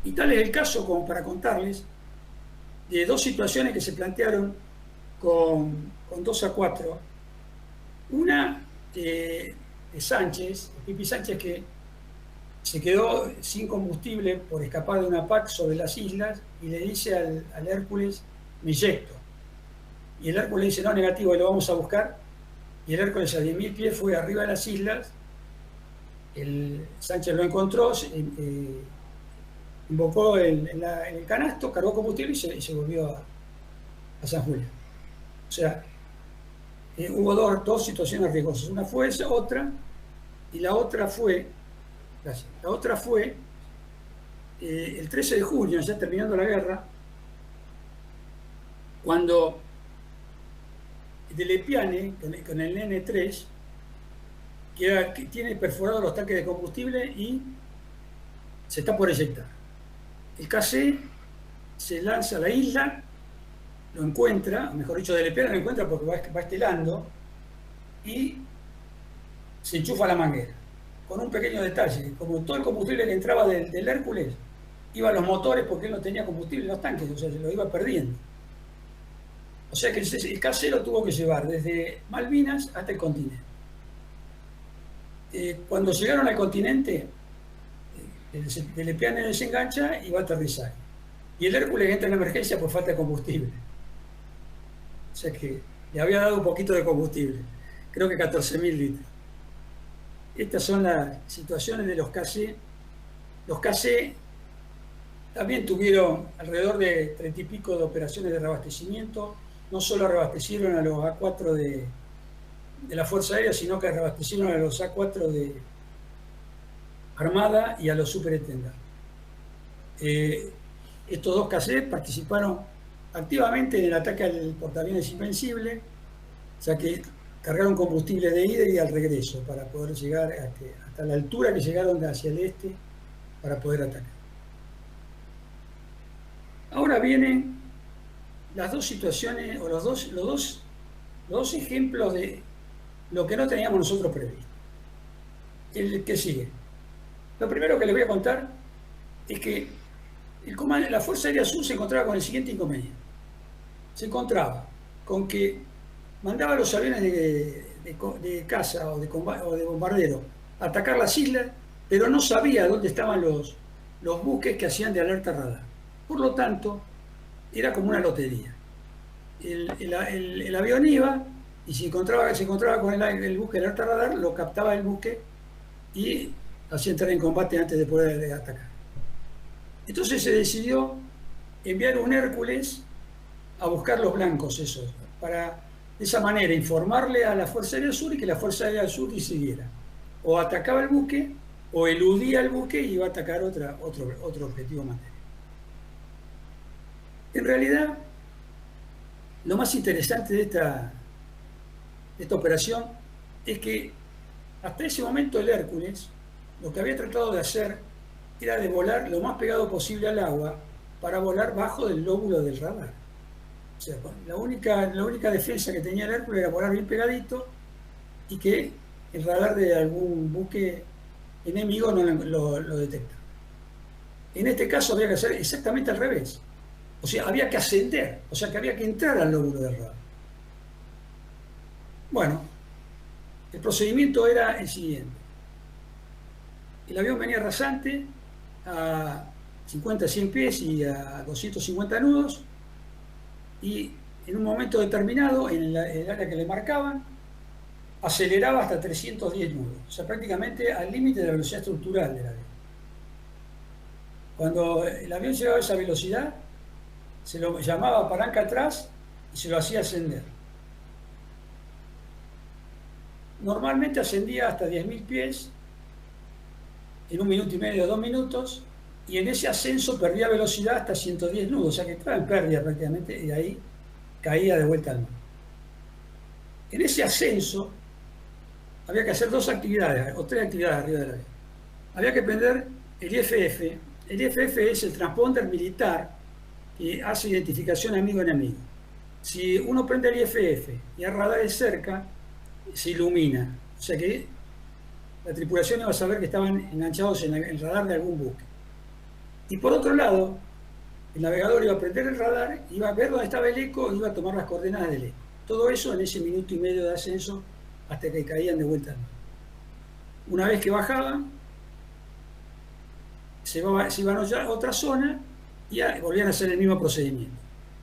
Y tal es el caso, como para contarles, de dos situaciones que se plantearon con 2A4. Una de Sánchez, de Pipi Sánchez, que se quedó sin combustible por escapar de una PAC sobre las islas y le dice al Hércules, me inyecto. Y el Hércules dice, no, negativo, lo vamos a buscar. Y el Hércules a 10.000 pies fue arriba de las islas. El Sánchez lo encontró, invocó en el canasto, cargó combustible y se volvió a San Julián. O sea, hubo dos situaciones riesgosas. Una fue esa, otra, y la otra fue, gracias, la otra fue el 13 de junio, ya terminando la guerra, cuando Delepiane, con el N3, que tiene perforados los tanques de combustible y se está por eyectar. El KC se lanza a la isla, lo encuentra, mejor dicho, Delepiane lo encuentra porque va estelando y se enchufa la manguera. Con un pequeño detalle, como todo el combustible que entraba del Hércules iba a los motores porque él no tenía combustible en los tanques, o sea, se lo iba perdiendo. O sea que el KC lo tuvo que llevar desde Malvinas hasta el continente. Cuando llegaron al continente, Delepiane desengancha y va a aterrizar. Y el Hércules entra en emergencia por falta de combustible. O sea que le había dado un poquito de combustible, creo que 14.000 litros. Estas son las situaciones de los KC. Los KC también tuvieron alrededor de 30 y pico de operaciones de reabastecimiento. No solo reabastecieron a los A4 de la Fuerza Aérea, sino que reabastecieron a los A4 de Armada y a los superestendartes. Estos dos KC participaron activamente en el ataque al portaaviones Invencible, o sea que cargaron combustible de ida y al regreso para poder llegar hasta la altura que llegaron hacia el este para poder atacar. Ahora vienen las dos situaciones, o los dos ejemplos de lo que no teníamos nosotros previsto. El que sigue. Lo primero que les voy a contar es que la Fuerza Aérea Sur se encontraba con el siguiente inconveniente. Se encontraba con que mandaba los aviones de caza o de bombardero a atacar las islas, pero no sabía dónde estaban los buques que hacían de alerta radar. Por lo tanto, era como una lotería. El avión iba y se encontraba con el buque de alerta radar, lo captaba el buque y hacía entrar en combate antes de poder atacar. Entonces se decidió enviar un Hércules a buscar los blancos esos, para de esa manera informarle a la Fuerza Aérea Sur y que la Fuerza Aérea Sur decidiera. O atacaba el buque, o eludía el buque y iba a atacar otro objetivo material. En realidad, lo más interesante de de esta operación es que hasta ese momento el Hércules lo que había tratado de hacer era de volar lo más pegado posible al agua para volar bajo del lóbulo del radar. O sea, la única defensa que tenía el Hércules era volar bien pegadito y que el radar de algún buque enemigo no lo detecta. En este caso había que hacer exactamente al revés. O sea, había que ascender, o sea, que había que entrar al lóbulo del radar. Bueno, el procedimiento era el siguiente. El avión venía rasante a 50, 100 pies y a 250 nudos, y en un momento determinado, en el área que le marcaban, aceleraba hasta 310 nudos, o sea, prácticamente al límite de la velocidad estructural del avión. Cuando el avión llegaba a esa velocidad, se lo llamaba palanca atrás y se lo hacía ascender. Normalmente ascendía hasta 10.000 pies en 1 minuto y medio, 2 minutos, y en ese ascenso perdía velocidad hasta 110 nudos, o sea que estaba en pérdida prácticamente, y ahí caía de vuelta al mar. En ese ascenso había que hacer 2 actividades, o 3 actividades arriba del avión. Había que prender el IFF. El IFF es el transponder militar que hace identificación amigo-enemigo. Si uno prende el IFF y hay radares cerca, se ilumina. O sea que la tripulación iba a saber que estaban enganchados en el radar de algún buque. Y por otro lado, el navegador iba a prender el radar, iba a ver dónde estaba el eco y iba a tomar las coordenadas del eco. Todo eso en ese minuto y medio de ascenso hasta que caían de vuelta al mar. Una vez que bajaban, se iban a otra zona y volvían a hacer el mismo procedimiento.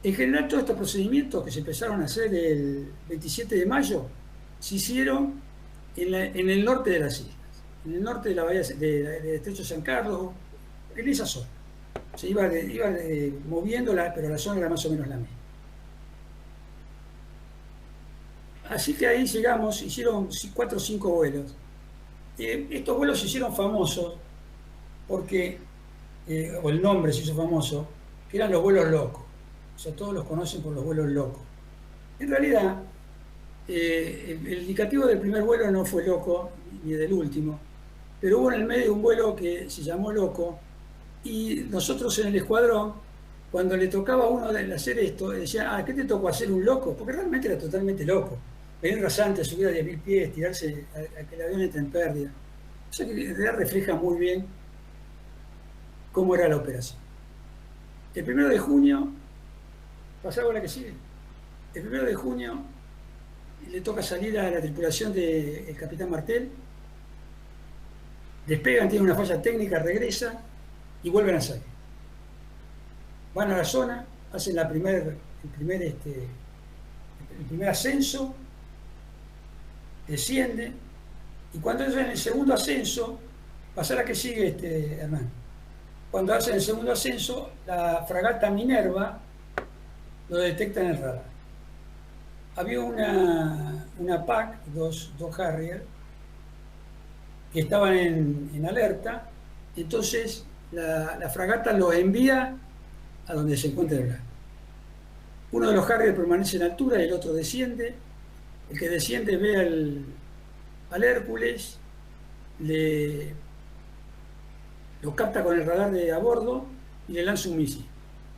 En general, todos estos procedimientos que se empezaron a hacer el 27 de mayo se hicieron en el norte de las islas, en el norte de la bahía de Estrecho San Carlos, en esa zona. Se iba moviendo, pero la zona era más o menos la misma. Así que ahí llegamos, hicieron 4 o 5 vuelos. Estos vuelos se hicieron famosos porque, o el nombre se hizo famoso, que eran los vuelos locos. O sea, todos los conocen por los vuelos locos. En realidad, el indicativo del primer vuelo no fue loco, ni del último, pero hubo en el medio un vuelo que se llamó loco, y nosotros en el escuadrón, cuando le tocaba a uno hacer esto, decía, ¿qué te tocó hacer, un loco? Porque realmente era totalmente loco. Venir rasante, subir a 10.000 pies, tirarse a que el avión entre en pérdida. O sea que en realidad refleja muy bien cómo era la operación. El 1 de junio, pasamos a la que sigue. El 1 de junio le toca salir a la tripulación del capitán Martel. Despegan, tienen una falla técnica, regresan y vuelven a salir. Van a la zona, hacen el primer ascenso, descienden, y cuando hacen el segundo ascenso, pasa la que sigue, Hernán. Cuando hacen el segundo ascenso, la fragata Minerva lo detecta en el radar. Había una PAC, dos Harrier, que estaban en alerta, entonces la fragata los envía a donde se encuentra el blanco. Uno de los Harrier permanece en altura y el otro desciende. El que desciende ve al Hércules, lo capta con el radar de a bordo y le lanza un misil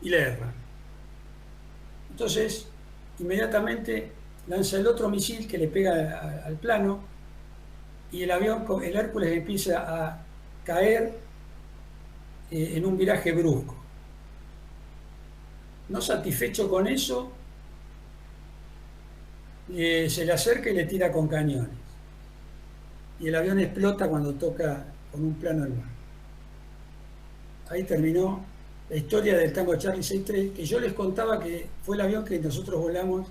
y le erra. Entonces, inmediatamente lanza el otro misil que le pega al plano, y el Hércules empieza a caer en un viraje brusco. No satisfecho con eso, se le acerca y le tira con cañones. Y el avión explota cuando toca con un plano al mar. Ahí terminó la historia del Tango Charlie 63, que yo les contaba que fue el avión que nosotros volamos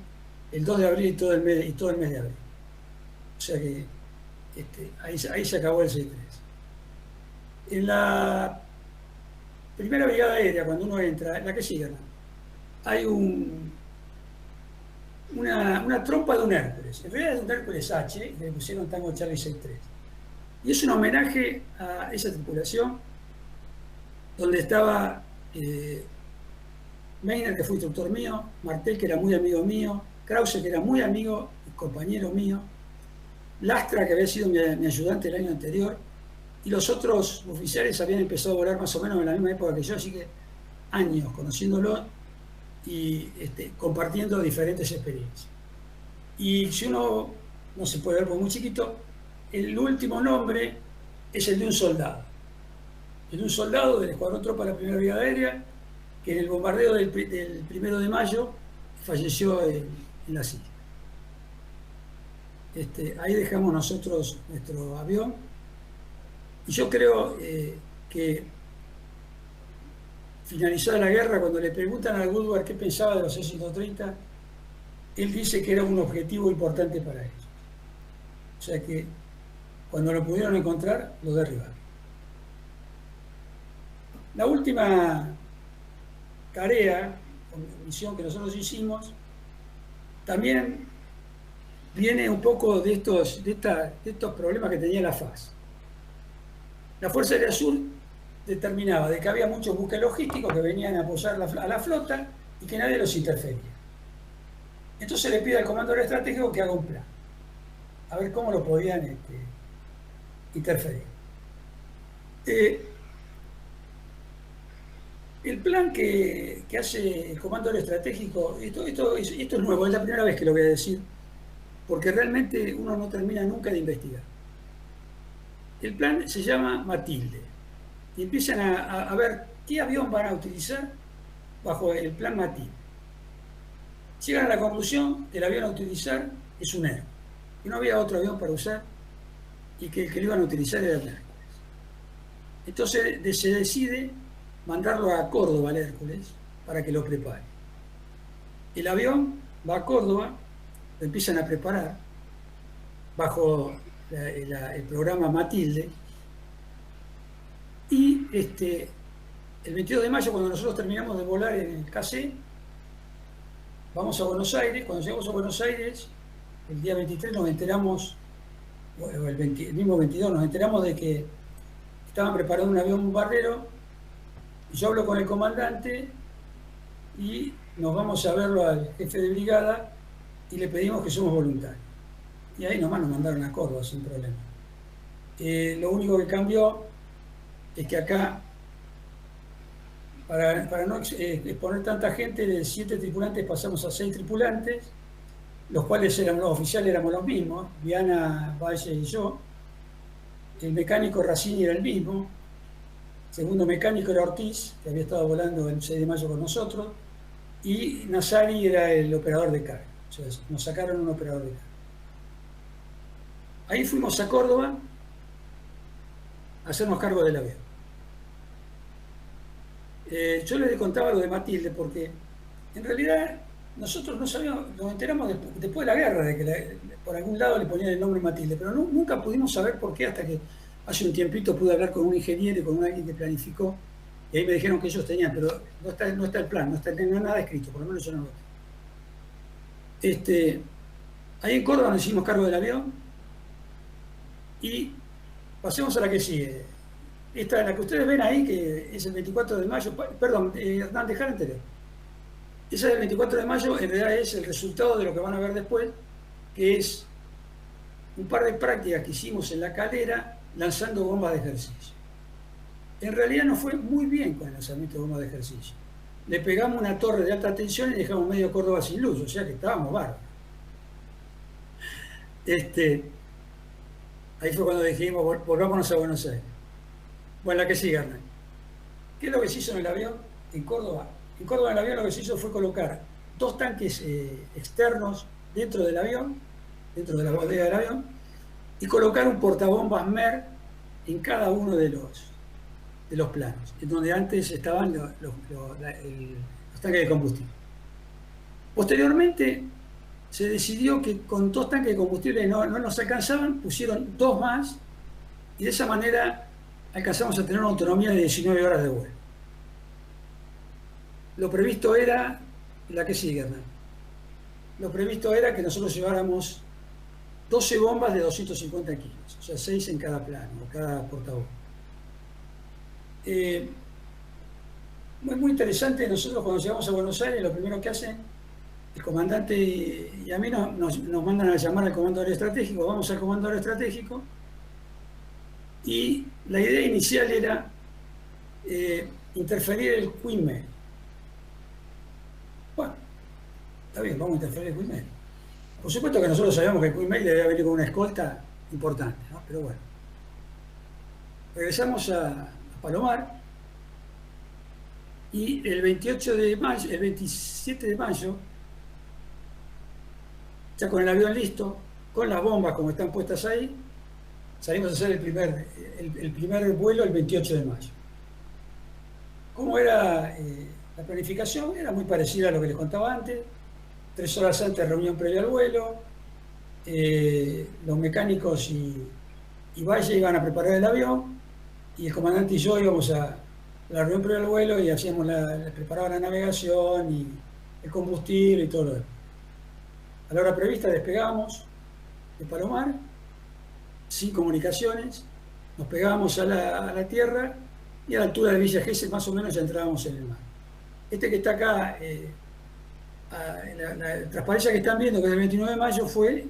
el 2 de abril y todo el mes de abril. O sea que ahí se acabó el 63. En la primera brigada aérea, cuando uno entra, en la que sigue, hay una trompa de un Hércules. En realidad es un Hércules H, que le pusieron Tango Charlie 63. Y es un homenaje a esa tripulación, donde estaba Meiner, que fue instructor mío, Martel, que era muy amigo mío, Krause, que era muy amigo y compañero mío, Lastra, que había sido mi ayudante el año anterior, y los otros oficiales habían empezado a volar más o menos en la misma época que yo, así que años conociéndolo y compartiendo diferentes experiencias. Y si uno no se puede ver por muy chiquito, el último nombre es el de un soldado. El de un soldado del Escuadrón Tropa de la Primera Brigada Aérea, que en el bombardeo del 1 de mayo falleció en la Siria. Ahí dejamos nosotros nuestro avión. Y yo creo que finalizada la guerra, cuando le preguntan a Woodward qué pensaba de los C-130, él dice que era un objetivo importante para ellos. O sea que cuando lo pudieron encontrar, lo derribaron. La última tarea o misión que nosotros hicimos también viene un poco de estos problemas que tenía la FAS. La Fuerza Aérea Sur determinaba de que había muchos buques logísticos que venían a apoyar a la flota y que nadie los interfería. Entonces le pide al comando estratégico que haga un plan, a ver cómo lo podían interferir. El plan que hace el comando estratégico, esto es nuevo, es la primera vez que lo voy a decir, porque realmente uno no termina nunca de investigar. El plan se llama Matilde y empiezan a ver qué avión van a utilizar bajo el plan Matilde. Llegan a la conclusión que el avión a utilizar es un Hércules, que no había otro avión para usar y que el que lo iban a utilizar era el Hércules. Entonces se decide mandarlo a Córdoba al Hércules para que lo prepare. El avión va a Córdoba, lo empiezan a preparar bajo el programa Matilde, y el 22 de mayo, cuando nosotros terminamos de volar en el KC, vamos a Buenos Aires. Cuando llegamos a Buenos Aires, el día 23 nos enteramos, o el mismo 22, nos enteramos de que estaban preparando un avión bombardero. Yo hablo con el comandante y nos vamos a verlo al jefe de brigada y le pedimos que somos voluntarios. Y ahí nomás nos mandaron a Córdoba sin problema. Lo único que cambió es que acá, para no exponer tanta gente, de 7 tripulantes pasamos a 6 tripulantes, los cuales los oficiales éramos los mismos, Viana, Valle y yo. El mecánico Racini era el mismo. El segundo mecánico era Ortiz, que había estado volando el 6 de mayo con nosotros, y Nazari era el operador de carga. O sea, nos sacaron un operador de carga. Ahí fuimos a Córdoba a hacernos cargo del avión. Yo les contaba lo de Matilde porque en realidad nosotros no sabíamos, nos enteramos después de la guerra de que por algún lado le ponían el nombre Matilde, pero nunca pudimos saber por qué, hasta que hace un tiempito pude hablar con un ingeniero y con alguien que planificó, y ahí me dijeron que ellos tenían, pero no está el plan, no está nada escrito, por lo menos yo no lo tengo. Ahí en Córdoba nos hicimos cargo del avión y pasemos a la que sigue. Esta es la que ustedes ven ahí, que es el 24 de mayo, perdón, Hernán, dejar anterior. Esa del 24 de mayo en realidad es el resultado de lo que van a ver después, que es un par de prácticas que hicimos en La Calera lanzando bombas de ejercicio. En realidad nos fue muy bien con el lanzamiento de bombas de ejercicio. Le pegamos una torre de alta tensión y dejamos medio Córdoba sin luz, o sea que estábamos bárbaros. Ahí fue cuando dijimos, volvámonos a Buenos Aires. Bueno, la que sigue, Hernán. ¿Qué es lo que se hizo en el avión en Córdoba? En Córdoba en el avión lo que se hizo fue colocar 2 tanques externos dentro del avión, dentro de la bodega del avión, y colocar un portabombas MER en cada uno de los planos, en donde antes estaban los tanques de combustible. Posteriormente se decidió que con 2 tanques de combustible no nos alcanzaban, pusieron 2 más, y de esa manera alcanzamos a tener una autonomía de 19 horas de vuelo. Lo previsto era, la que sigue, Hernán. Lo previsto era que nosotros lleváramos 12 bombas de 250 kilos, o sea, 6 en cada plano, o cada portabomba. Muy interesante, nosotros cuando llegamos a Buenos Aires, lo primero que hacen el comandante y a mí nos mandan a llamar al comando aeroestratégico, vamos al comando aeroestratégico, y la idea inicial era interferir el Queen Mary. Bueno, está bien, vamos a interferir el Queen Mary. Por supuesto que nosotros sabíamos que el Queen Mary debía venir con una escolta importante, ¿no? Pero bueno. Regresamos a Palomar y el 28 de mayo, el 27 de mayo, ya con el avión listo, con las bombas como están puestas ahí, salimos a hacer el primer vuelo el 28 de mayo. ¿Cómo era la planificación? Era muy parecida a lo que les contaba antes. 3 horas antes, reunión previa al vuelo. Los mecánicos y Valle iban a preparar el avión y el comandante y yo íbamos a la reunión previa al vuelo y hacíamos preparaba la navegación y el combustible y todo lo demás. A la hora prevista despegamos de Palomar, sin comunicaciones, nos pegábamos a la tierra y a la altura de Villa Gesell más o menos ya entrábamos en el mar. Este que está acá, la transparencia que están viendo, que es el 29 de mayo, fue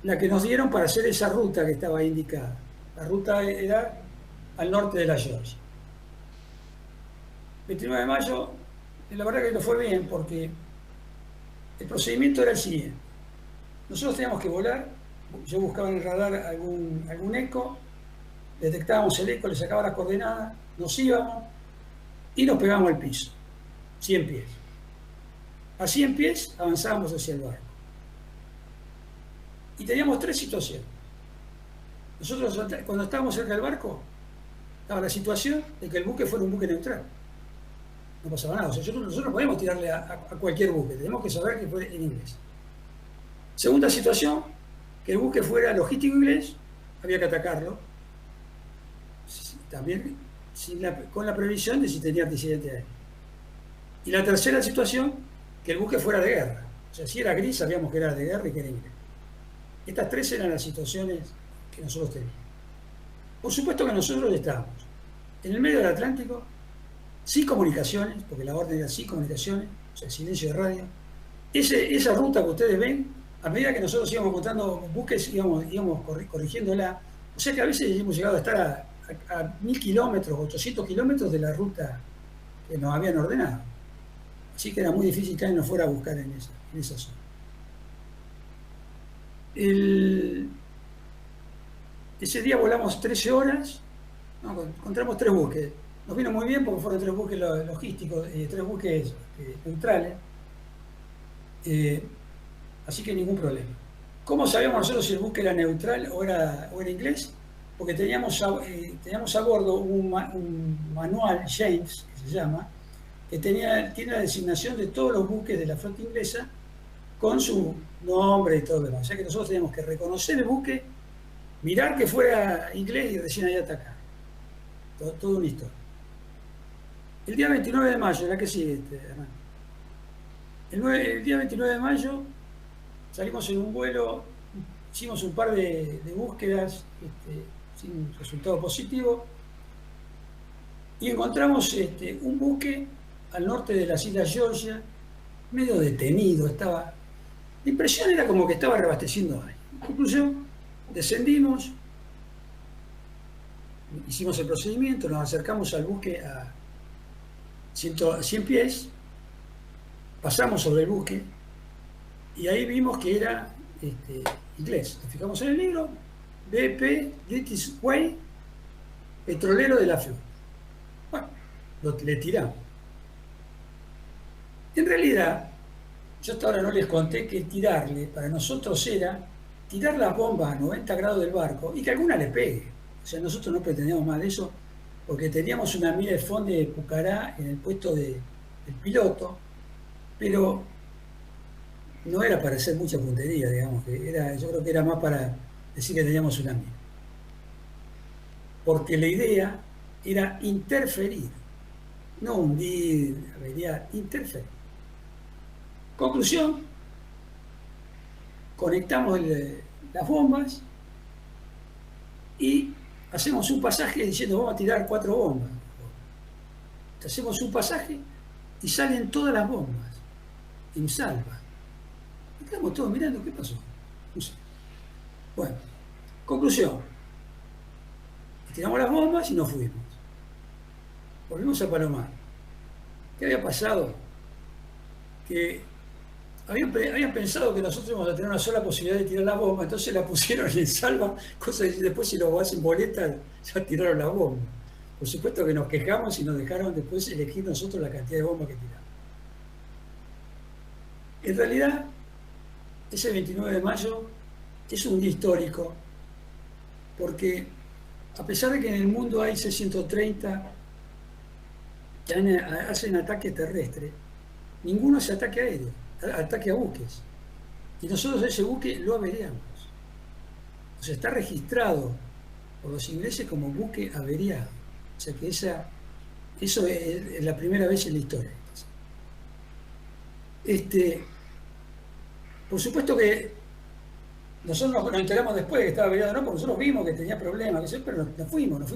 la que nos dieron para hacer esa ruta que estaba indicada. La ruta era al norte de la Georgia. 29 de mayo, la verdad que no fue bien porque el procedimiento era el siguiente. Nosotros teníamos que volar, yo buscaba en el radar algún eco, detectábamos el eco, le sacaba las coordenadas, nos íbamos y nos pegábamos al piso, 100 pies. A 100 pies avanzábamos hacia el barco. Y teníamos 3 situaciones. Nosotros, cuando estábamos cerca del barco, estaba la situación de que el buque fuera un buque neutral. No pasaba nada. O sea, nosotros no podemos tirarle a cualquier buque. Tenemos que saber que fue en inglés. Segunda situación, que el buque fuera logístico inglés, había que atacarlo. También con la previsión de si tenía antecedente aéreo. Y la tercera situación, que el buque fuera de guerra. O sea, si era gris, sabíamos que era de guerra y que era inglés. Estas 3 eran las situaciones que nosotros teníamos. Por supuesto que nosotros estábamos en el medio del Atlántico, sin comunicaciones, porque la orden era sin comunicaciones, o sea, silencio de radio. Esa ruta que ustedes ven, a medida que nosotros íbamos encontrando buques, íbamos corrigiéndola. O sea que a veces hemos llegado a estar a 1000 kilómetros, 800 kilómetros de la ruta que nos habían ordenado. Así que era muy difícil que alguien nos fuera a buscar en esa zona. Ese día volamos 13 horas, encontramos 3 buques. Nos vino muy bien porque fueron 3 buques logísticos, 3 buques neutrales. Así que ningún problema. ¿Cómo sabíamos nosotros si el buque era neutral o era inglés? Porque teníamos a bordo un manual, James, que se llama, que tiene la designación de todos los buques de la flota inglesa con su nombre y todo lo demás. O sea que nosotros teníamos que reconocer el buque, mirar que fuera inglés y recién ahí atacar. Todo una historia. El día 29 de mayo, la que sigue, Hernán. El día 29 de mayo salimos en un vuelo, hicimos un par de búsquedas sin resultado positivo y encontramos un buque al norte de las Islas Georgia, medio detenido, la impresión era como que estaba reabasteciendo aire. En conclusión, descendimos, hicimos el procedimiento, nos acercamos al buque a 100 pies, pasamos sobre el buque y ahí vimos que era inglés. Nos fijamos en el libro, BP, British Way, petrolero de la flota. Bueno, le tiramos. En realidad, yo hasta ahora no les conté que tirarle para nosotros era tirar las bombas a 90 grados del barco y que alguna le pegue. O sea, nosotros no pretendíamos más de eso porque teníamos una mira de fondo de Pucará en el puesto del piloto, pero no era para hacer mucha puntería, digamos, yo creo que era más para decir que teníamos una mira. Porque la idea era interferir, no hundir, averiar, interferir. Conclusión, conectamos las bombas y hacemos un pasaje diciendo vamos a tirar 4 bombas. Hacemos un pasaje y salen todas las bombas. en Salva. Y quedamos todos mirando, ¿qué pasó? No sé. Bueno, conclusión. Tiramos las bombas y nos fuimos. Volvimos a Palomar. ¿Qué había pasado? Que habían pensado que nosotros íbamos a tener una sola posibilidad de tirar la bomba, entonces la pusieron en Salva, cosa que después si lo hacen boleta ya tiraron la bomba. Por supuesto que nos quejamos y nos dejaron después elegir nosotros la cantidad de bombas que tiramos. En realidad, ese 29 de mayo es un día histórico, porque a pesar de que en el mundo hay C-130 que hacen ataques terrestres, ninguno hace ataque a buques. Y nosotros ese buque lo averiamos. O sea, está registrado por los ingleses como buque averiado. O sea que eso es la primera vez en la historia. Por supuesto que nosotros nos enteramos después de que estaba averiado, no, porque nosotros vimos que tenía problemas, pero nos fuimos.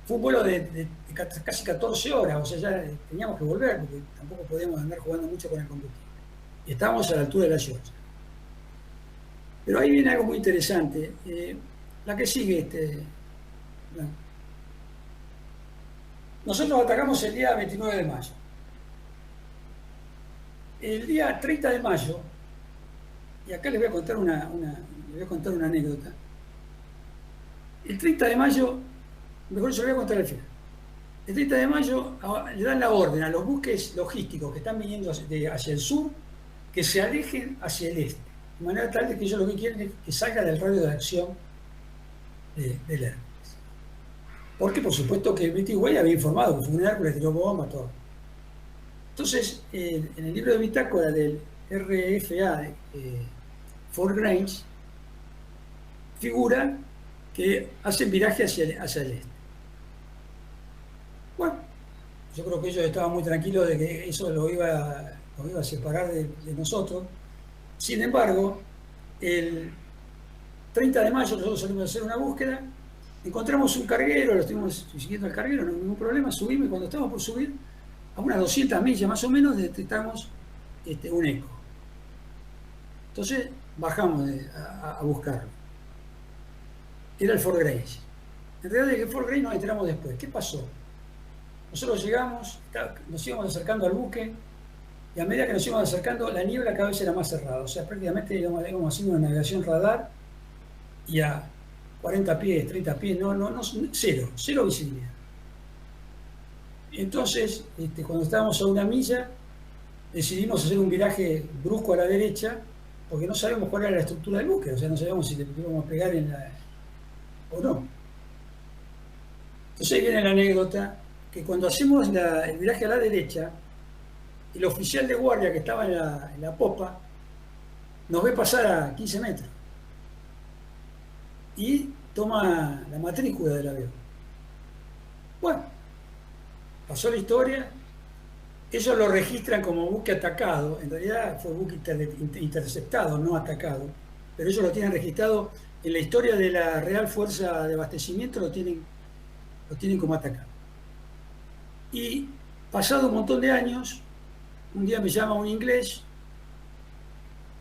Fue un vuelo de casi 14 horas, o sea, ya teníamos que volver, porque tampoco podíamos andar jugando mucho con el combustible. Y estábamos a la altura de la Georgia. Pero ahí viene algo muy interesante. La que sigue, nosotros atacamos el día 29 de mayo. El día 30 de mayo, y acá les voy a contar una anécdota. El 30 de mayo, mejor se lo voy a contar al final. El 30 de mayo le dan la orden a los buques logísticos que están viniendo hacia el sur que se alejen hacia el este, de manera tal de que ellos lo que quieren es que salga del radio de acción del Hércules. Porque por supuesto que Hemingway había informado que fue un Hércules, tiró bomba, todo. Entonces, en el libro de bitácora del RFA Fort Grange figura que hacen viraje hacia el este. Bueno, yo creo que ellos estaban muy tranquilos de que eso los iba a separar de nosotros. Sin embargo, el 30 de mayo nosotros salimos a hacer una búsqueda, encontramos un carguero, lo estuvimos siguiendo al carguero, no hay ningún problema, subimos y cuando estábamos por subir, a unas 200 millas más o menos, detectamos un eco. Entonces bajamos a buscarlo. Era el Fort Grange. En realidad de que Fort Grange nos enteramos después. ¿Qué pasó? Nosotros llegamos, nos íbamos acercando al buque, y a medida que nos íbamos acercando, la niebla cada vez era más cerrada. O sea, prácticamente íbamos haciendo una navegación radar y a 40 pies, 30 pies, cero visibilidad. Entonces, cuando estábamos a una milla, decidimos hacer un viraje brusco a la derecha, porque no sabíamos cuál era la estructura del buque, o sea, no sabíamos si le íbamos a pegar o no. Entonces ahí viene la anécdota, que cuando hacemos el viraje a la derecha, el oficial de guardia que estaba en la popa nos ve pasar a 15 metros y toma la matrícula del avión. Bueno, pasó la historia, ellos lo registran como buque atacado, en realidad fue buque interceptado, no atacado, pero ellos lo tienen registrado en la historia de la Real Fuerza de Abastecimiento, lo tienen como atacado. Y pasado un montón de años, un día me llama un inglés,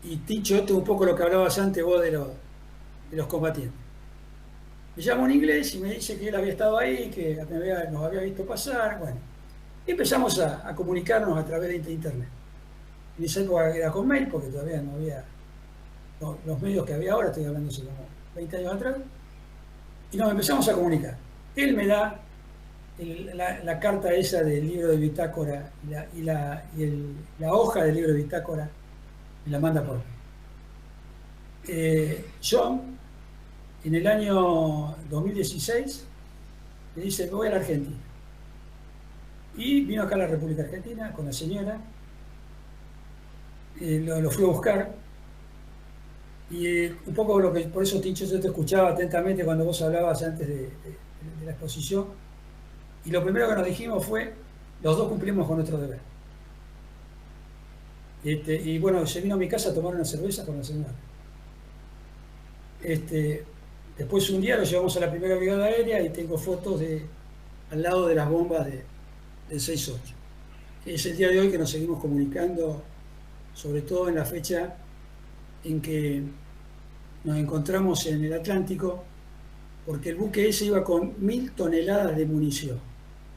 y Tincho, esto es un poco lo que hablabas antes vos de los combatientes. Me llama un inglés y me dice que él había estado ahí, que nos había visto pasar, bueno. Y empezamos a comunicarnos a través de internet. En esa época era con mail, porque todavía no había los medios que había ahora, estoy hablando hace como 20 años atrás, y nos empezamos a comunicar. Él me da la carta esa del libro de bitácora y la hoja del libro de bitácora, me la manda por John, en el año 2016, me dice, me voy a la Argentina. Y vino acá a la República Argentina con la señora, lo fui a buscar, y un poco por eso, Tincho, yo te escuchaba atentamente cuando vos hablabas antes de la exposición, y lo primero que nos dijimos fue, los dos cumplimos con nuestro deber. Y bueno, se vino a mi casa a tomar una cerveza con la señora. Después un día lo llevamos a la primera brigada aérea y tengo fotos al lado de las bombas del 6-8. Es el día de hoy que nos seguimos comunicando sobre todo en la fecha en que nos encontramos en el Atlántico, porque el buque ese iba con 1000 toneladas de munición.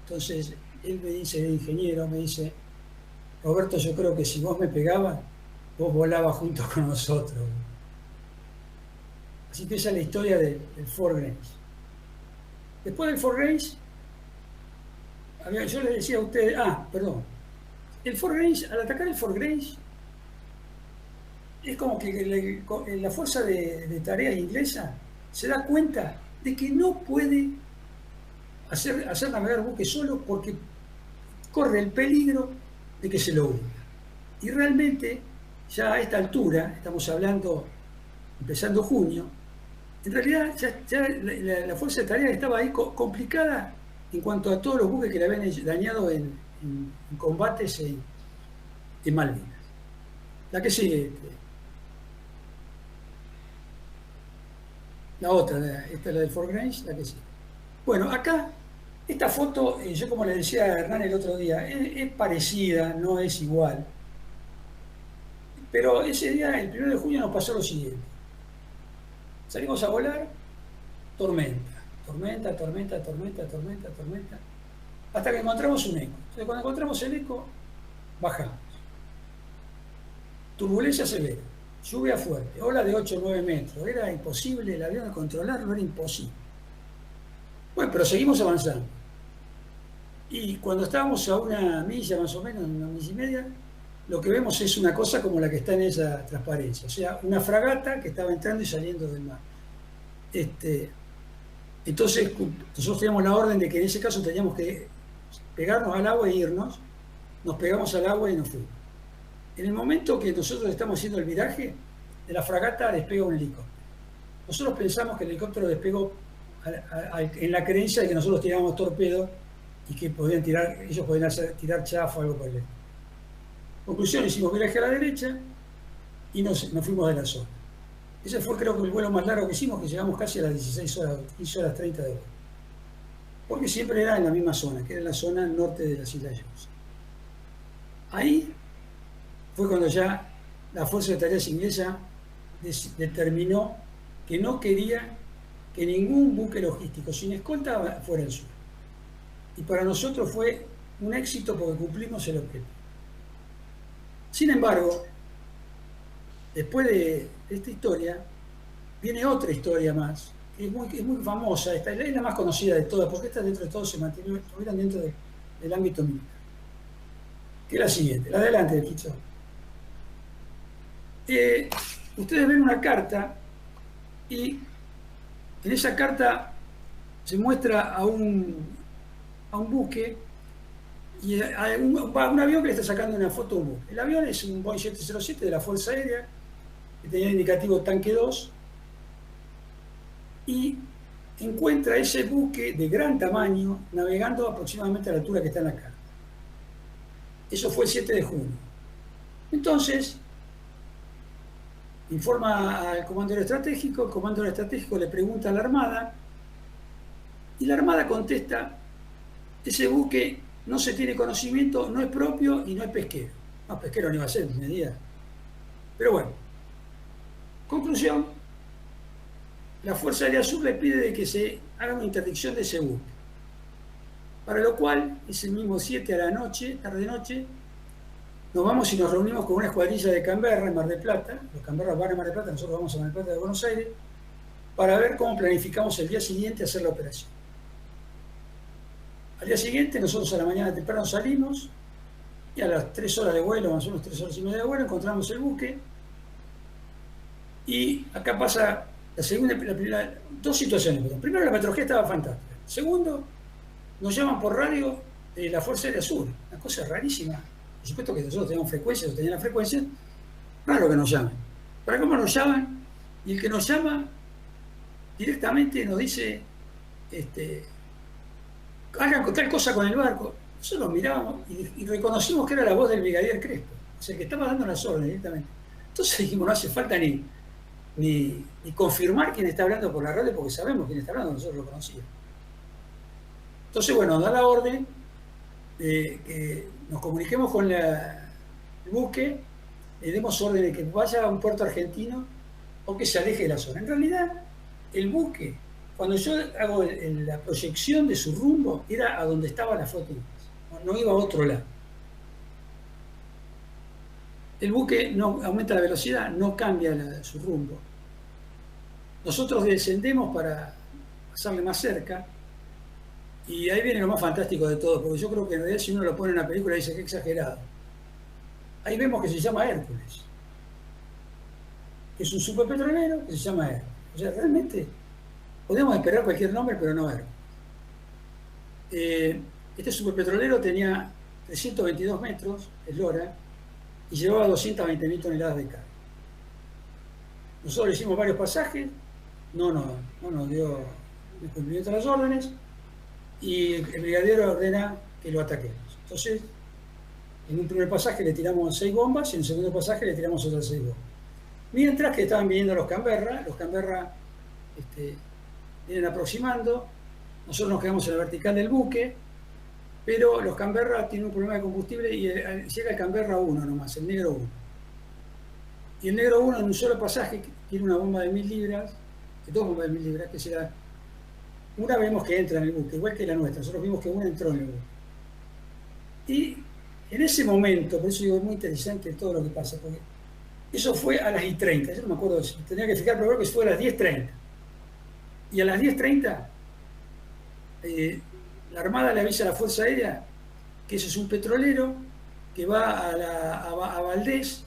Entonces, él me dice, el ingeniero, me dice, Roberto, yo creo que si vos me pegabas, vos volabas junto con nosotros. Así que esa es la historia del Fort Grace. Después del Fort Grace, yo les decía a ustedes, perdón, el Fort Grace, al atacar el Fort Grace, es como que la fuerza de tareas inglesa se da cuenta de que no puede hacer navegar buques solo porque corre el peligro de que se lo hunda. Y realmente, ya a esta altura, estamos hablando, empezando junio, en realidad ya la fuerza de tareas estaba ahí complicada en cuanto a todos los buques que le habían dañado en combates en Malvinas. La que sigue, la otra, esta es la del Fort Grace, la que sigue. Bueno, acá, esta foto, yo como le decía a Hernán el otro día, es parecida, no es igual. Pero ese día, el 1 de junio, nos pasó lo siguiente. Salimos a volar, tormenta, hasta que encontramos un eco. Entonces, cuando encontramos el eco, bajamos. Turbulencia severa, lluvia fuerte, ola de 8 o 9 metros. Era imposible el avión de controlarlo, era imposible. Bueno, pero seguimos avanzando. Y cuando estábamos a una milla más o menos, una milla y media, lo que vemos es una cosa como la que está en esa transparencia, o sea, una fragata que estaba entrando y saliendo del mar. Entonces, nosotros teníamos la orden de que en ese caso teníamos que pegarnos al agua e irnos. Nos pegamos al agua y nos fuimos. En el momento que nosotros estamos haciendo el viraje, de la fragata despega un helicóptero. Nosotros pensamos que el helicóptero despegó en la creencia de que nosotros tirábamos torpedos y que ellos podían tirar chafa o algo por el estilo. Conclusión, hicimos viraje a la derecha y nos fuimos de la zona. Ese fue, creo que, el vuelo más largo que hicimos, que llegamos casi a las 16 horas, 15 horas 30 de vuelo. Porque siempre era en la misma zona, que era la zona norte de las Islas Johnson. Ahí fue cuando ya la Fuerza de Tareas Inglesa determinó que no quería que ningún buque logístico sin escolta fuera al sur. Y para nosotros fue un éxito porque cumplimos el objetivo. Sin embargo, después de esta historia, viene otra historia más, que es muy famosa, esta es la más conocida de todas, porque estas dentro de todo estuvieron dentro del ámbito militar. Que es la siguiente, la de adelante del fichón. Ustedes ven una carta y en esa carta se muestra a un buque y a un avión que le está sacando una foto a un buque. El avión es un Boeing 707 de la Fuerza Aérea, que tenía el indicativo tanque 2, y encuentra ese buque de gran tamaño navegando aproximadamente a la altura que está en la carta. Eso fue el 7 de junio. Entonces, informa al comando aeroestratégico, el comando aeroestratégico le pregunta a la Armada, y la Armada contesta, ese buque no se tiene conocimiento, no es propio y no es pesquero. No, pesquero no iba a ser, medida. Pero bueno, conclusión, la Fuerza Aérea Sur le pide de que se haga una interdicción de ese buque. Para lo cual, ese mismo 7 a la noche, tarde-noche, nos vamos y nos reunimos con una escuadrilla de Canberra en Mar del Plata. Los Canberras van a Mar del Plata, nosotros vamos a Mar del Plata de Buenos Aires, para ver cómo planificamos el día siguiente hacer la operación. Al día siguiente, nosotros a la mañana temprano salimos y a las 3 horas de vuelo, más o menos 3 horas y media de vuelo, encontramos el buque. Y acá pasa dos situaciones. Primero, la meteorología estaba fantástica. Segundo, nos llaman por radio de la Fuerza Aérea Sur, una cosa rarísima. Por supuesto que nosotros teníamos frecuencias, ellos tenían la frecuencia, raro que nos llamen. ¿Para cómo nos llaman? Y el que nos llama directamente nos dice, hagan tal cosa con el barco. Nosotros mirábamos y reconocimos que era la voz del brigadier Crespo, o sea, que estaba dando las órdenes directamente. Entonces dijimos, no hace falta ni confirmar quién está hablando por la radio, porque sabemos quién está hablando, nosotros lo conocíamos. Entonces, bueno, da la orden de que nos comuniquemos con el buque le demos orden de que vaya a un puerto argentino o que se aleje de la zona. En realidad, el buque, cuando yo hago la proyección de su rumbo, era a donde estaba la flota inglesa, no iba a otro lado. El buque no aumenta la velocidad, no cambia su rumbo. Nosotros descendemos para pasarle más cerca, y ahí viene lo más fantástico de todo, porque yo creo que en realidad si uno lo pone en una película dice que exagerado. Ahí vemos que se llama Hércules, que es un superpetrolero que se llama Hércules. O sea, realmente podemos esperar cualquier nombre, pero no Hércules. Este superpetrolero tenía 322 metros eslora y llevaba 220.000 toneladas de carga. Nosotros le hicimos varios pasajes, no nos dio el cumplimiento de las órdenes, y el brigadiero ordena que lo ataquemos. Entonces, en un primer pasaje le tiramos 6 bombas y en el segundo pasaje le tiramos otras 6 bombas. Mientras que estaban viniendo los Canberra vienen aproximando, nosotros nos quedamos en la vertical del buque, pero los Canberra tienen un problema de combustible y llega el Canberra 1 nomás, el negro 1. Y el negro 1 en un solo pasaje tiene una bomba de 1000 libras, 2 bombas de 1000 libras, que será. Una vemos que entra en el buque, igual que la nuestra, nosotros vimos que una entró en el buque. Y en ese momento, por eso digo, es muy interesante todo lo que pasa, porque eso fue a las 10:30, yo no me acuerdo, tenía que fijar, pero creo que fue a las 10:30. Y a las 10:30, la Armada le avisa a la Fuerza Aérea que ese es un petrolero que va a Valdés,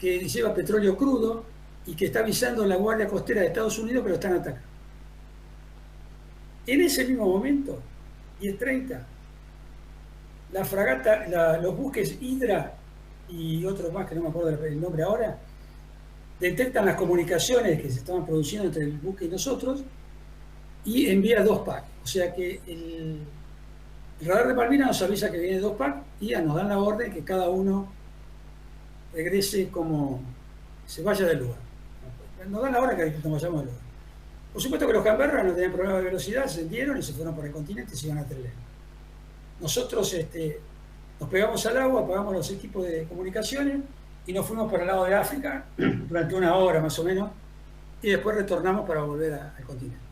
que lleva petróleo crudo y que está avisando a la Guardia Costera de Estados Unidos que lo están atacando. En ese mismo momento, 10:30, la fragata, los buques Hydra y otros más que no me acuerdo el nombre ahora, detectan las comunicaciones que se estaban produciendo entre el buque y nosotros y envía 2 PAC. O sea que el radar de Malvinas nos avisa que viene 2 PAC y ya nos dan la orden que cada uno regrese como se vaya del lugar. Nos dan la orden que nos vayamos del lugar. Por supuesto que los Canberra no tenían problema de velocidad, se hundieron y se fueron por el continente y se iban a Trelew. Nosotros nos pegamos al agua, apagamos los equipos de comunicaciones y nos fuimos para el lado de África durante 1 hora más o menos y después retornamos para volver al continente.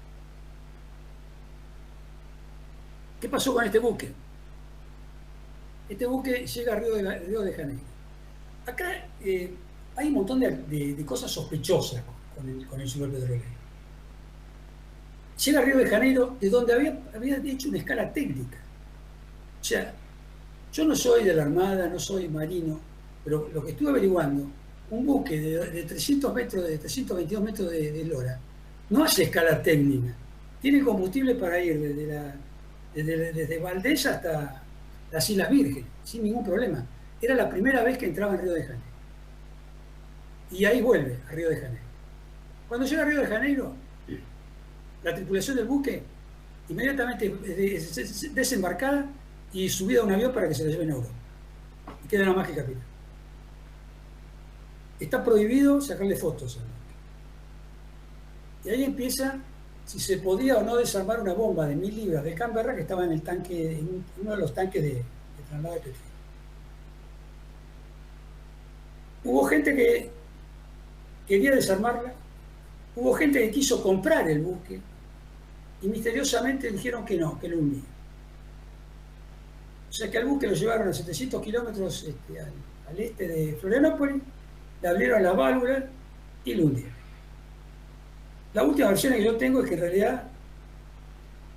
¿Qué pasó con este buque? Este buque llega a Río de Janeiro. Acá hay un montón de cosas sospechosas con el superpetrolero. Llega a Río de Janeiro, de donde había hecho una escala técnica. O sea, yo no soy de la Armada, no soy marino, pero lo que estuve averiguando, un buque de 300 metros, de 322 metros de eslora, no hace escala técnica. Tiene combustible para ir desde Valdés hasta las Islas Vírgenes, sin ningún problema. Era la primera vez que entraba en Río de Janeiro. Y ahí vuelve a Río de Janeiro. Cuando llega a Río de Janeiro, la tripulación del buque inmediatamente es desembarcada y subida a un avión para que se la lleven a Europa. Y queda nada más que capitán. Está prohibido sacarle fotos al buque. Y ahí empieza si se podía o no desarmar una bomba de 1000 libras de Canberra que estaba en el tanque, en uno de los tanques de traslado de petróleo. Hubo gente que quería desarmarla, hubo gente que quiso comprar el buque y misteriosamente dijeron que no, que lo hundía. O sea que al buque lo llevaron a 700 kilómetros al este de Florianópolis, le abrieron las válvulas y lo hundieron. La última versión que yo tengo es que en realidad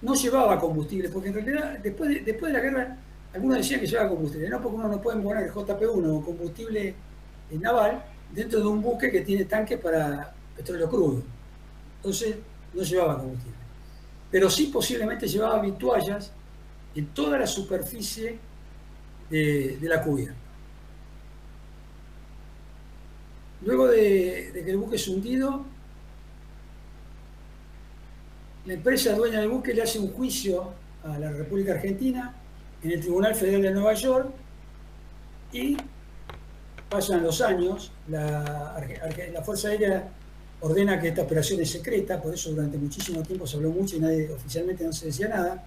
no llevaba combustible, porque en realidad después de la guerra algunos decían que llevaba combustible, no, porque uno no puede poner JP1 o combustible naval dentro de un buque que tiene tanques para petróleo crudo. Entonces no llevaba combustible. Pero sí posiblemente llevaba vituallas en toda la superficie de la cubierta. Luego de que el buque es hundido, la empresa dueña del buque le hace un juicio a la República Argentina en el Tribunal Federal de Nueva York y pasan los años, la Fuerza Aérea ordena que esta operación es secreta, por eso durante muchísimo tiempo se habló mucho y oficialmente no se decía nada,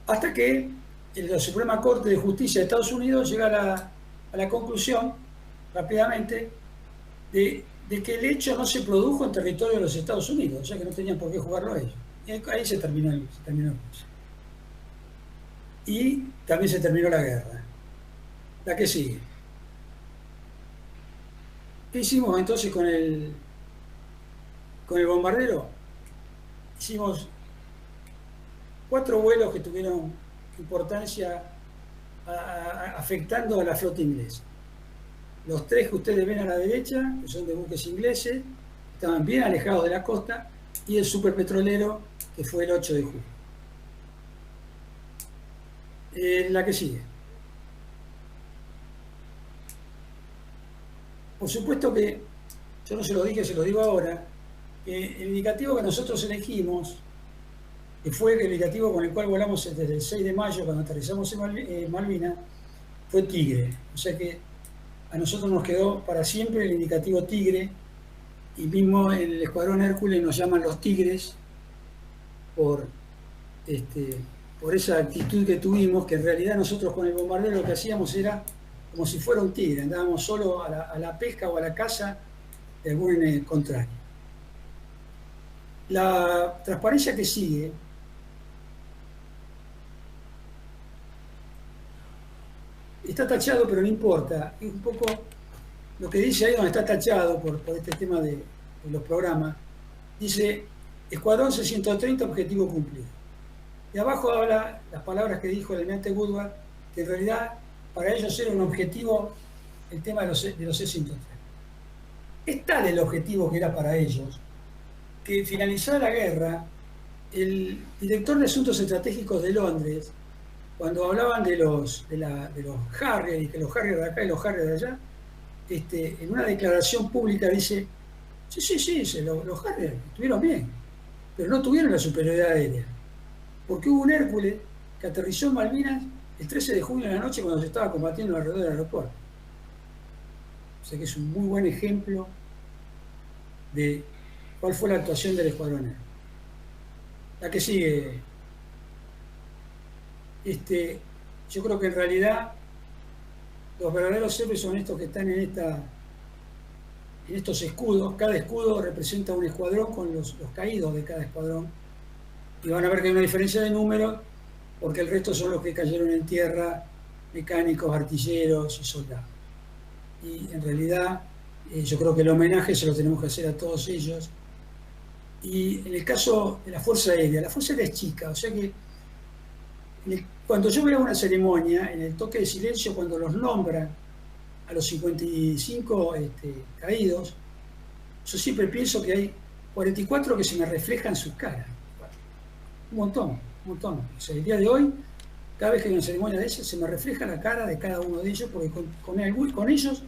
hasta que la Suprema Corte de Justicia de Estados Unidos llega a la conclusión rápidamente, de que el hecho no se produjo en territorio de los Estados Unidos, o sea que no tenían por qué jugarlo ellos. Y ahí se terminó el juicio. Y también se terminó la guerra. La que sigue. ¿Qué hicimos entonces con el bombardero? Hicimos 4 vuelos que tuvieron importancia afectando a la flota inglesa. Los 3 que ustedes ven a la derecha, que son de buques ingleses, estaban bien alejados de la costa, y el superpetrolero, que fue el 8 de julio. La que sigue. Por supuesto que, yo no se lo dije, se lo digo ahora, que el indicativo que nosotros elegimos, que fue el indicativo con el cual volamos desde el 6 de mayo, cuando aterrizamos en Malvinas, fue Tigre. O sea que a nosotros nos quedó para siempre el indicativo Tigre, y mismo en el Escuadrón Hércules nos llaman los Tigres por esa actitud que tuvimos, que en realidad nosotros con el bombardero lo que hacíamos era como si fuera un tigre, andábamos solo a la pesca o a la caza de algún contrario. La transparencia que sigue está tachado, pero no importa. Es un poco lo que dice ahí donde está tachado por este tema de los programas. Dice, Escuadrón 630, objetivo cumplido. Y abajo habla las palabras que dijo el almirante Woodward, que en realidad para ellos era un objetivo el tema de los C-130. Es tal el objetivo que era para ellos, que finalizada la guerra, el director de Asuntos Estratégicos de Londres, cuando hablaban de los Harrier, y que los Harrier de acá y los Harrier de allá, en una declaración pública dice, sí, los Harrier estuvieron bien, pero no tuvieron la superioridad aérea, porque hubo un Hércules que aterrizó en Malvinas el 13 de junio de la noche cuando se estaba combatiendo alrededor del aeropuerto. O sea que es un muy buen ejemplo de cuál fue la actuación del Escuadrón Hércules. La que sigue. Yo creo que en realidad los verdaderos héroes son estos que están en estos escudos. Cada escudo representa un escuadrón con los caídos de cada escuadrón. Y van a ver que hay una diferencia de número, porque el resto son los que cayeron en tierra, mecánicos, artilleros y soldados. Y en realidad yo creo que el homenaje se lo tenemos que hacer a todos ellos. Y en el caso de la Fuerza Aérea es chica, o sea que cuando yo veo una ceremonia, en el toque de silencio, cuando los nombran a los 55 caídos, yo siempre pienso que hay 44 que se me reflejan sus caras. Un montón. O sea, el día de hoy, cada vez que hay una ceremonia de esas, se me refleja la cara de cada uno de ellos, porque con ellos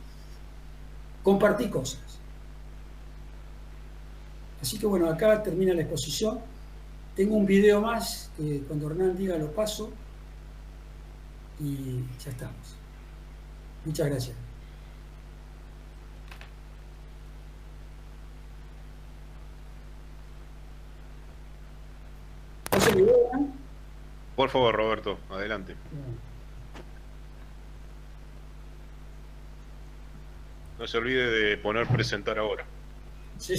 compartí cosas. Así que bueno, acá termina la exposición. Tengo un video más, que cuando Hernán diga lo paso, y ya estamos. Muchas gracias. ¿Hace el video, Hernán? Por favor, Roberto, adelante. No se olvide de poner presentar ahora. Sí.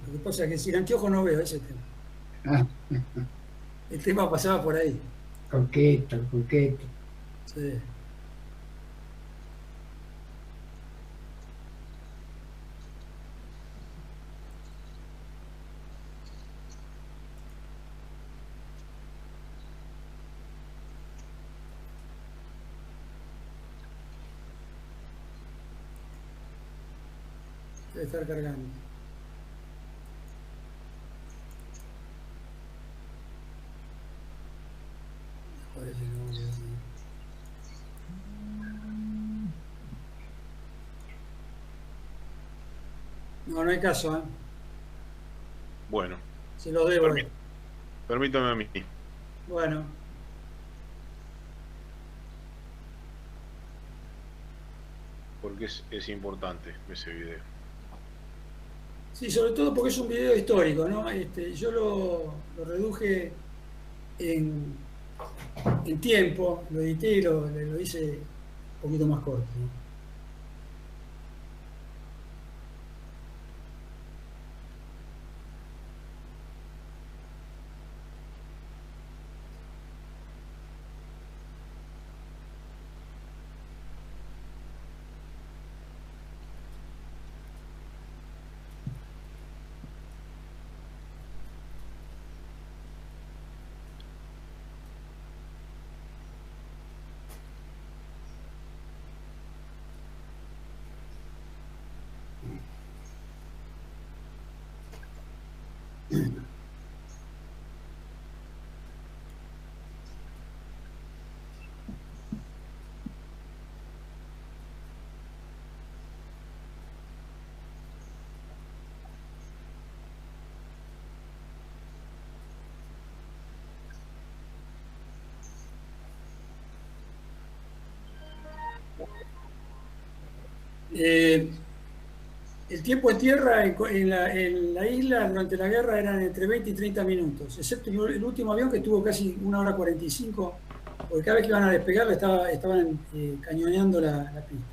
Lo que pasa es que sin anteojos no veo ese tema. El tema pasaba por ahí. Coqueto. Sí. Debe estar cargando. No hay caso, ¿eh? Bueno. Se lo debo. Permítame a mí. Bueno. Porque es importante ese video. Sí, sobre todo porque es un video histórico, ¿no? Yo lo reduje en tiempo, lo edité y lo hice un poquito más corto, ¿no? El tiempo en tierra en la isla durante la guerra eran entre 20 y 30 minutos, excepto el último avión que tuvo casi 1 hora 45, porque cada vez que iban a despegar estaban cañoneando la pista.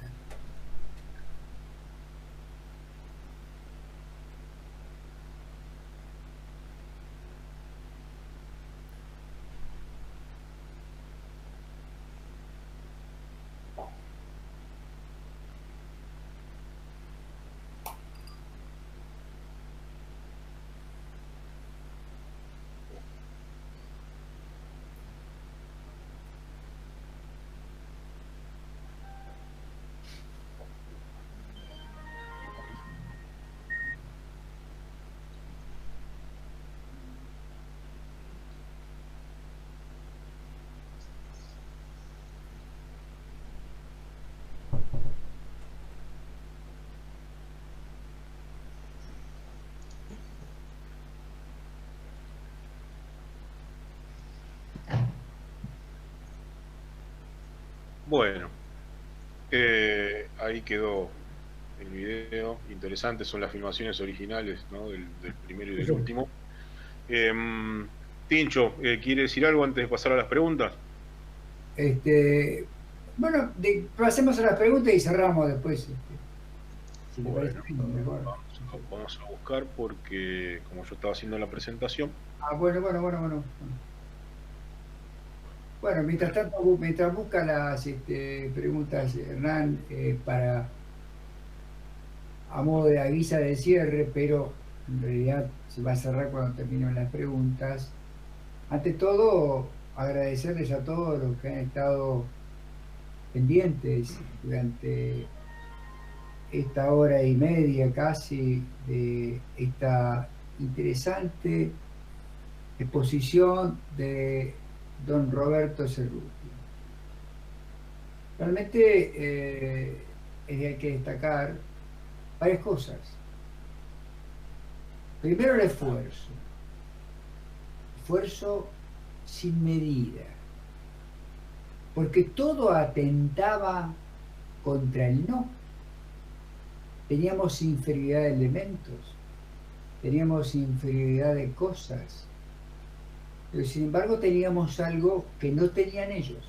Bueno, ahí quedó el video. Interesante, son las filmaciones originales, ¿no? del primero y del último. Tincho, ¿quiere decir algo antes de pasar a las preguntas? Bueno, pasemos a las preguntas y cerramos después. Si le Bueno, parece bien, mejor. Vamos a buscar porque como yo estaba haciendo la presentación. Bueno. Bueno, mientras tanto, mientras busca las preguntas, Hernán, a modo de avisa de cierre, pero en realidad se va a cerrar cuando terminen las preguntas. Ante todo, agradecerles a todos los que han estado pendientes durante esta hora y media casi de esta interesante exposición de don Roberto Cerruti. Realmente hay que destacar varias cosas. Primero, el esfuerzo sin medida, porque todo atentaba contra el no. Teníamos inferioridad de elementos, teníamos inferioridad de cosas, pero sin embargo teníamos algo que no tenían ellos: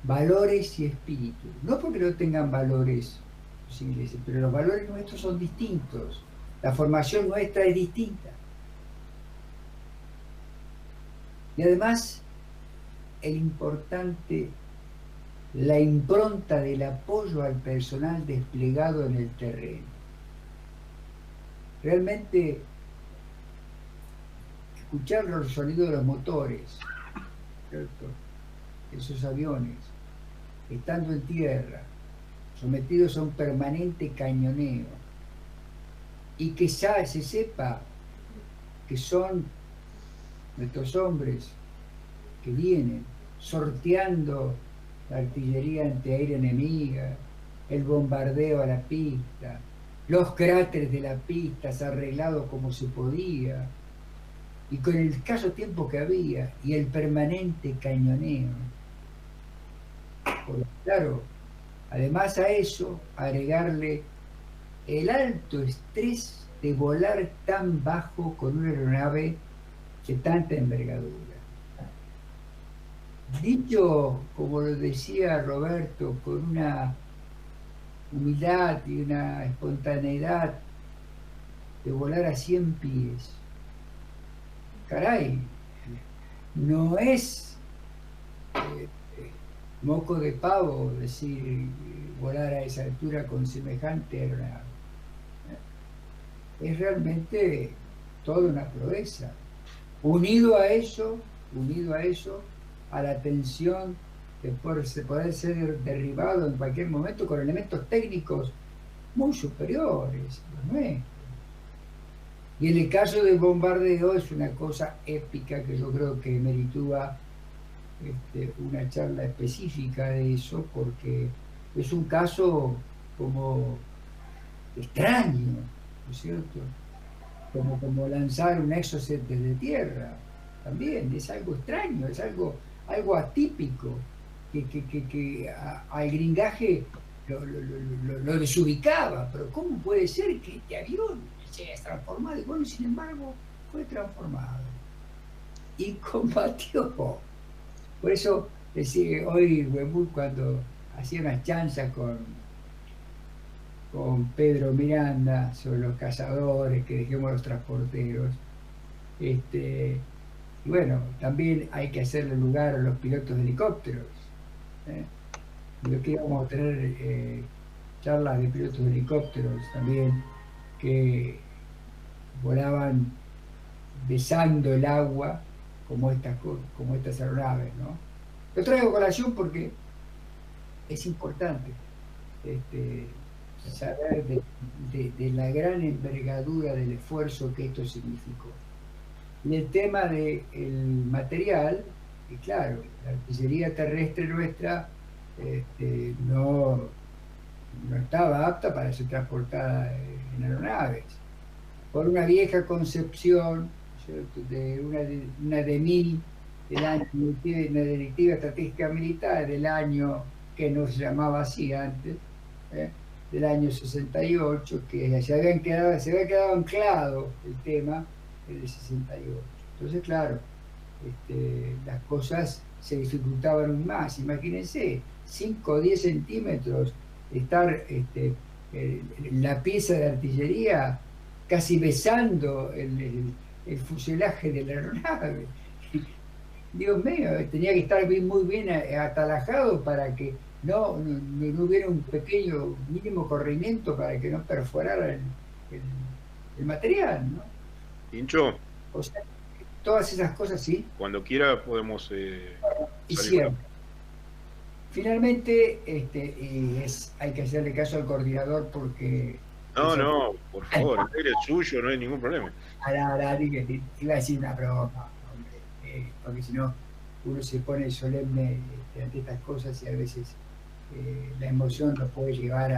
valores y espíritu. No porque no tengan valores los ingleses, pero los valores nuestros son distintos, la formación nuestra es distinta. Y además, la impronta del apoyo al personal desplegado en el terreno. Realmente, escuchar los sonidos de los motores, ¿cierto? Esos aviones, estando en tierra, sometidos a un permanente cañoneo, y que ya se sepa que son nuestros hombres que vienen sorteando la artillería antiaérea enemiga, el bombardeo a la pista, los cráteres de la pista arreglados como se podía, y con el escaso tiempo que había, y el permanente cañoneo. Claro, además a eso, agregarle el alto estrés de volar tan bajo con una aeronave de tanta envergadura. Dicho, como lo decía Roberto, con una humildad y una espontaneidad de volar a 100 pies. Caray, no es moco de pavo decir volar a esa altura con semejante aeronave. Es realmente toda una proeza. Unido a eso, a la tensión de poder ser derribado en cualquier momento con elementos técnicos muy superiores, ¿no es? Y en el caso del bombardeo es una cosa épica que yo creo que meritúa una charla específica de eso, porque es un caso como extraño, ¿no es cierto? Como lanzar un exocet desde tierra, también es algo extraño, es algo atípico, que al gringaje lo desubicaba, pero ¿cómo puede ser que este avión se haya transformado? Y bueno, sin embargo, fue transformado y combatió. Por eso, hoy Huemul, cuando hacía unas chanzas con Pedro Miranda sobre los cazadores, que dejemos los transporteros, y bueno, también hay que hacerle lugar a los pilotos de helicópteros. Yo que íbamos a tener charlas de pilotos de helicópteros también, que volaban besando el agua como estas aeronaves, ¿no? Lo traigo a colación porque es importante saber de la gran envergadura del esfuerzo que esto significó. Y el tema del material, y claro, la artillería terrestre nuestra no estaba apta para ser transportada en aeronaves. Por una vieja concepción, ¿cierto?, de una DEMIL del año, una Directiva Estratégica Militar del año que no se llamaba así antes, del año 68, que se había quedado anclado el tema en el 68. Entonces, claro, las cosas se dificultaban aún más. Imagínense, 5 o 10 centímetros, estar la pieza de artillería casi besando el fuselaje de la aeronave. Dios mío, tenía que estar muy bien atalajado para que no hubiera un pequeño mínimo corrimiento para que no perforara el material, ¿no? Tincho. O sea, todas esas cosas, sí. Cuando quiera podemos hicieron. Finalmente, hay que hacerle caso al coordinador porque... No, por favor, el aire es suyo, no hay ningún problema. Iba a decir una broma, hombre, porque si no, uno se pone solemne ante estas cosas y a veces la emoción lo puede llevar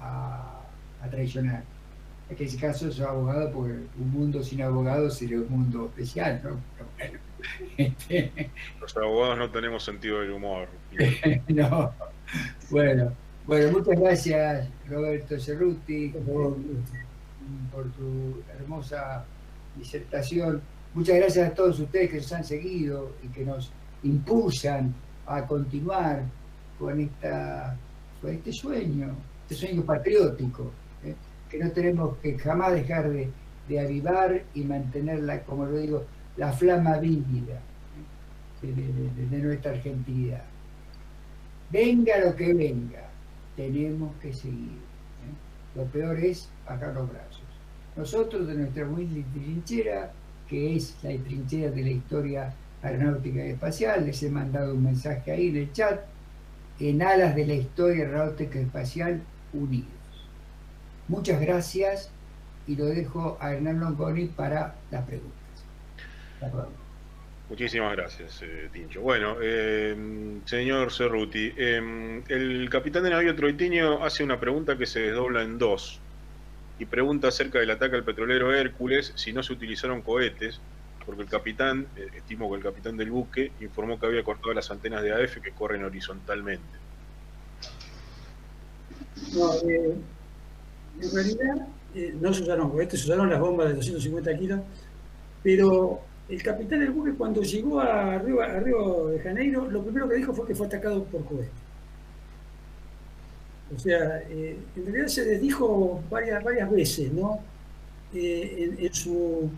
a traicionar. En este caso soy abogado, porque un mundo sin abogados sería un mundo especial, ¿no? Pero bueno, Los abogados no tenemos sentido del humor. No. Bueno, muchas gracias, Roberto Cerruti, por tu hermosa disertación. Muchas gracias a todos ustedes que nos han seguido y que nos impulsan a continuar con este sueño patriótico, que no tenemos que jamás dejar de avivar y mantenerla, como lo digo, la flama vívida de nuestra argentinidad. Venga lo que venga, tenemos que seguir. Lo peor es bajar los brazos. Nosotros, de nuestra humilde trinchera, que es la trinchera de la historia aeronáutica y espacial, les he mandado un mensaje ahí en el chat, en alas de la historia aeronáutica y espacial unidos. Muchas gracias y lo dejo a Hernán Longoni para las preguntas. Muchísimas gracias, Tincho. Bueno, señor Cerruti, el capitán de navío troitinio hace una pregunta que se desdobla en dos y pregunta acerca del ataque al petrolero Hércules si no se utilizaron cohetes, porque el capitán, estimo que el capitán del buque, informó que había cortado las antenas de AF que corren horizontalmente. No, en realidad no se usaron cohetes, se usaron las bombas de 250 kilos, pero el capitán del buque, cuando llegó a Río de Janeiro, lo primero que dijo fue que fue atacado por cohetes. O sea, en realidad se desdijo varias veces, ¿no? En su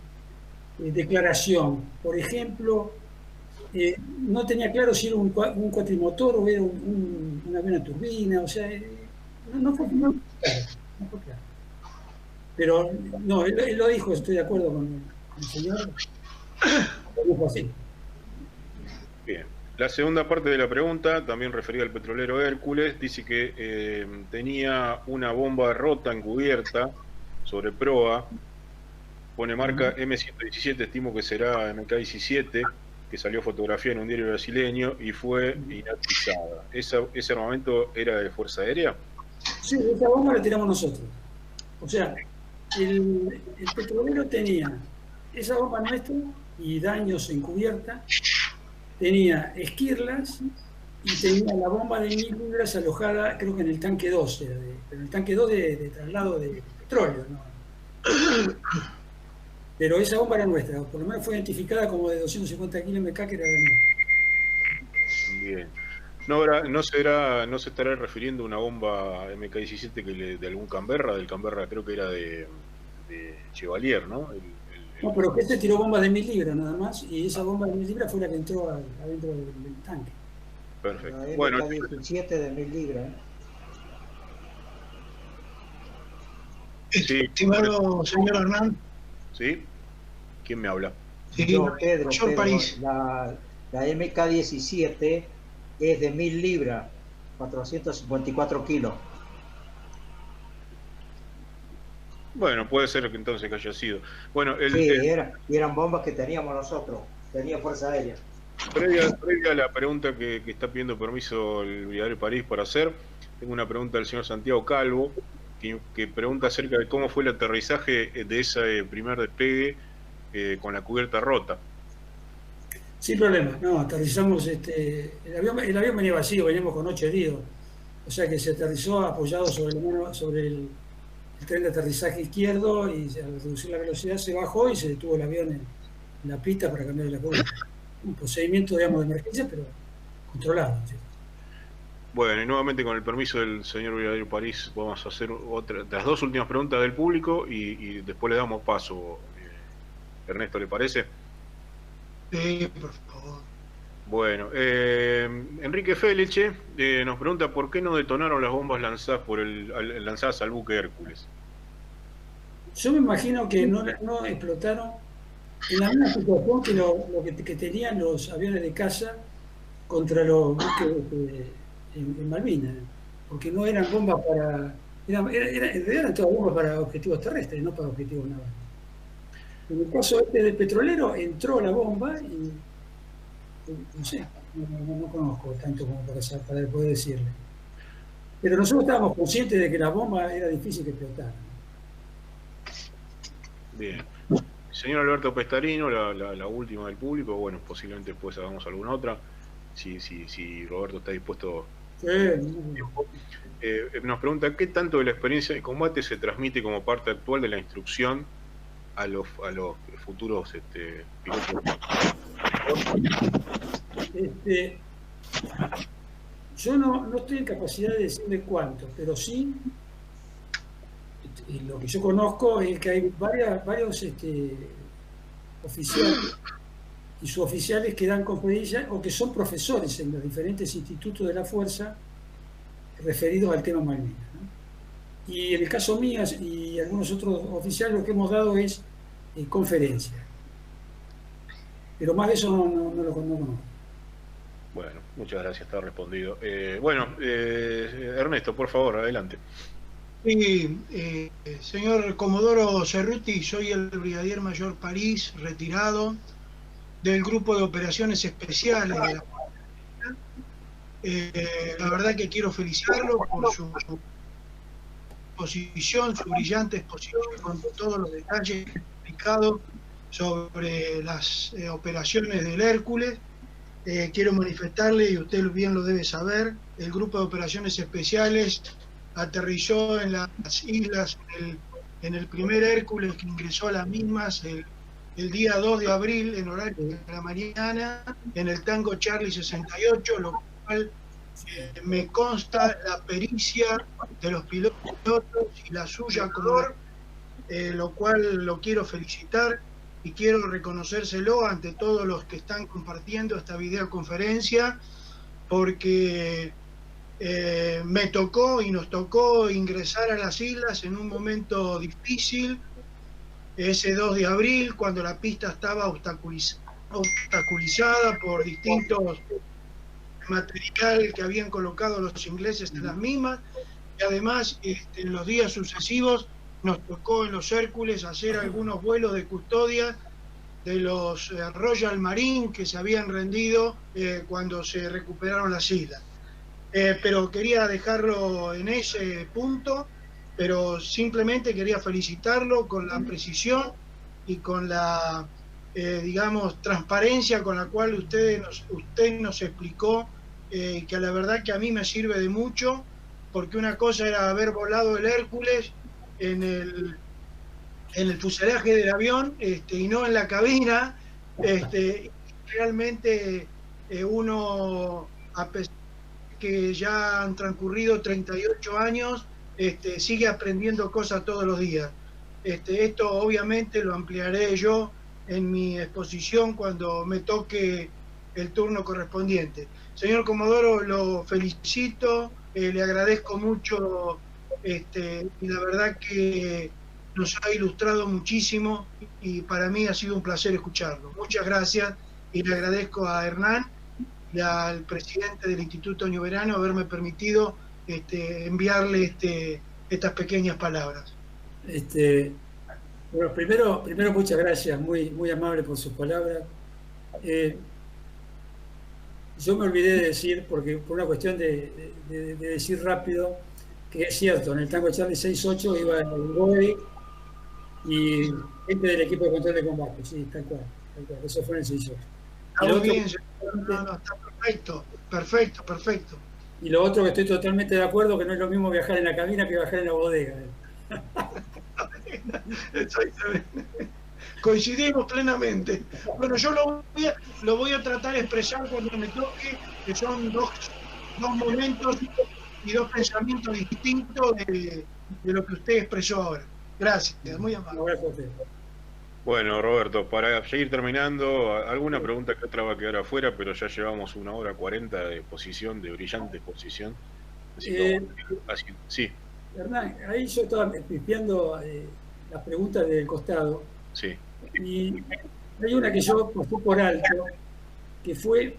declaración. Por ejemplo, no tenía claro si era un cuatrimotor o era una buena turbina, o sea, no fue claro. Pero no, él lo dijo, estoy de acuerdo con el señor. Lo dijo así. Bien. La segunda parte de la pregunta, también referida al petrolero Hércules, dice que tenía una bomba rota encubierta sobre proa, pone marca M117, estimo que será MK-17, que salió fotografía en un diario brasileño y fue inactivada. ¿Ese armamento era de Fuerza Aérea? Sí, esa bomba la tiramos nosotros. O sea, el petrolero tenía esa bomba nuestra y daños encubierta, tenía esquirlas y tenía la bomba de 1000 libras alojada, creo que en el tanque 2, pero el tanque 2 de traslado de petróleo, ¿no? Pero esa bomba era nuestra, por lo menos fue identificada como de 250 kilos MK, que era de nuestra. Bien. No se estará refiriendo a una bomba MK-17 de algún Canberra, del Canberra creo que era de Chevalier, ¿no? No, pero que este tiró bombas de 1000 libras nada más, y esa bomba de 1000 libras fue la que entró adentro del tanque. Perfecto. La Bueno, MK-17 de 1000 libras. Sí. Estimado señor Hernán. ¿Sí? ¿Quién me habla? Sí, Yo, Pedro, París. la MK-17 es de 1000 libras, 454 kilos. Bueno, puede ser que entonces que haya sido. Bueno, eran bombas que teníamos nosotros, tenía Fuerza Aérea. previa a la pregunta que está pidiendo permiso el brigadier París para hacer, tengo una pregunta del señor Santiago Calvo, que pregunta acerca de cómo fue el aterrizaje de ese primer despegue con la cubierta rota. Sin problema, no, aterrizamos, el avión venía vacío, veníamos con 8 heridos, o sea que se aterrizó apoyado sobre el tren de aterrizaje izquierdo, y al reducir la velocidad se bajó y se detuvo el avión en la pista para cambiar la curva. Un procedimiento, digamos, de emergencia, pero controlado, ¿sí? Bueno, y nuevamente con el permiso del señor brigadier París vamos a hacer las dos últimas preguntas del público y después le damos paso. Ernesto, ¿le parece? Sí, por favor. Bueno, Enrique Feleche nos pregunta por qué no detonaron las bombas lanzadas al buque Hércules. Yo me imagino que no explotaron en la misma situación que lo que tenían los aviones de caza contra los buques en Malvinas, porque no eran bombas en realidad eran todas bombas para objetivos terrestres, no para objetivos navales. En el caso del petrolero entró la bomba y no sé, no conozco tanto como para poder decirle. Pero nosotros estábamos conscientes de que la bomba era difícil que explotara. Bien. Señor Alberto Pestarino, la última del público, bueno, posiblemente después hagamos alguna otra, si Roberto está dispuesto. Nos pregunta, ¿qué tanto de la experiencia de combate se transmite como parte actual de la instrucción a los futuros pilotos? Yo no estoy en capacidad de decirle cuánto, pero sí, lo que yo conozco es que hay varios oficiales y suboficiales que dan conferencias o que son profesores en los diferentes institutos de la Fuerza referidos al tema Malvinas, ¿no? Y en el caso mío y algunos otros oficiales lo que hemos dado es conferencias. Pero más de eso no lo conozco. Bueno, muchas gracias, está respondido. Ernesto, por favor, adelante. Sí, señor Comodoro Cerruti, soy el brigadier mayor París, retirado del grupo de operaciones especiales de la la verdad que quiero felicitarlo por su exposición, su brillante exposición con todos los detalles explicados sobre las operaciones del Hércules. Quiero manifestarle, y usted bien lo debe saber, el grupo de operaciones especiales aterrizó en las islas en el primer Hércules que ingresó a las mismas el día 2 de abril en horario de la mañana en el Tango Charlie 68, lo cual me consta la pericia de los pilotos y la suya color, lo cual lo quiero felicitar y quiero reconocérselo ante todos los que están compartiendo esta videoconferencia, porque me tocó y nos tocó ingresar a las islas en un momento difícil, ese 2 de abril, cuando la pista estaba obstaculizada por distintos material que habían colocado los ingleses en las mismas, y además en los días sucesivos nos tocó en los Hércules hacer algunos vuelos de custodia de los Royal Marine que se habían rendido cuando se recuperaron las islas. Pero quería dejarlo en ese punto, pero simplemente quería felicitarlo con la precisión y con la, digamos, transparencia con la cual usted nos explicó, que a la verdad que a mí me sirve de mucho, porque una cosa era haber volado el Hércules en el fuselaje del avión y no en la cabina. Realmente uno, a pesar de que ya han transcurrido 38 años, sigue aprendiendo cosas todos los días. Esto obviamente lo ampliaré yo en mi exposición cuando me toque el turno correspondiente. Señor Comodoro, lo felicito, le agradezco mucho, y la verdad que nos ha ilustrado muchísimo y para mí ha sido un placer escucharlo. Muchas gracias y le agradezco a Hernán y al presidente del Instituto Ñuberano haberme permitido enviarle estas pequeñas palabras. Bueno, primero muchas gracias, muy amable por sus palabras. Yo me olvidé de decir, porque por una cuestión de decir rápido, que es cierto, en el Tango Charlie 6-8 iba el Godoy y gente del equipo de control de combate, sí, tal cual, eso fue en el 6-8. Está bien, está perfecto. Y lo otro que estoy totalmente de acuerdo, que no es lo mismo viajar en la cabina que viajar en la bodega. Exactamente. Coincidimos plenamente. Bueno, yo lo voy a tratar de expresar cuando me toque, que son dos momentos y dos pensamientos distintos de lo que usted expresó ahora. Gracias, muy amable. Gracias a usted. Bueno, Roberto, para seguir terminando, alguna pregunta que otra va a quedar afuera, pero ya llevamos 1:40 de exposición, de brillante exposición. Así que, sí. Hernán, ahí yo estaba pispeando las preguntas del costado. Sí. Y hay una que yo pasé por alto, que fue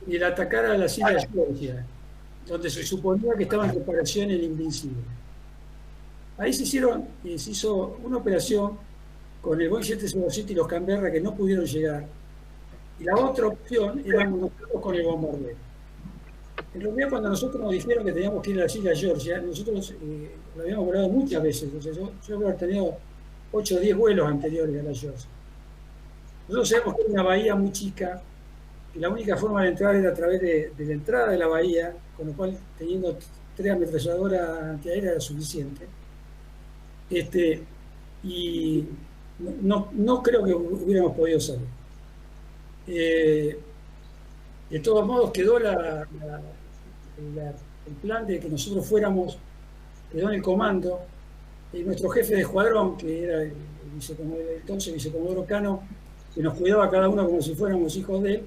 el atacar a las Islas Georgia, donde se suponía que estaba en reparación el Invencible. Ahí se hizo una operación con el Boeing 707 y los Canberra que no pudieron llegar. Y la otra opción era nosotros con el bombardero. En realidad, cuando nosotros nos dijeron que teníamos que ir a las Islas Georgia, nosotros lo habíamos volado muchas veces. O sea, yo había tenido 8 o 10 vuelos anteriores a la Georgia. Nosotros sabemos que era una bahía muy chica, y la única forma de entrar era a través de la entrada de la bahía, con lo cual teniendo 3 ametralladoras antiaéreas era suficiente. Y no creo que hubiéramos podido salir. De todos modos quedó el plan de que nosotros fuéramos, quedó en el comando, y nuestro jefe de escuadrón, que era el vicecomodoro Cano, que nos cuidaba a cada uno como si fuéramos hijos de él,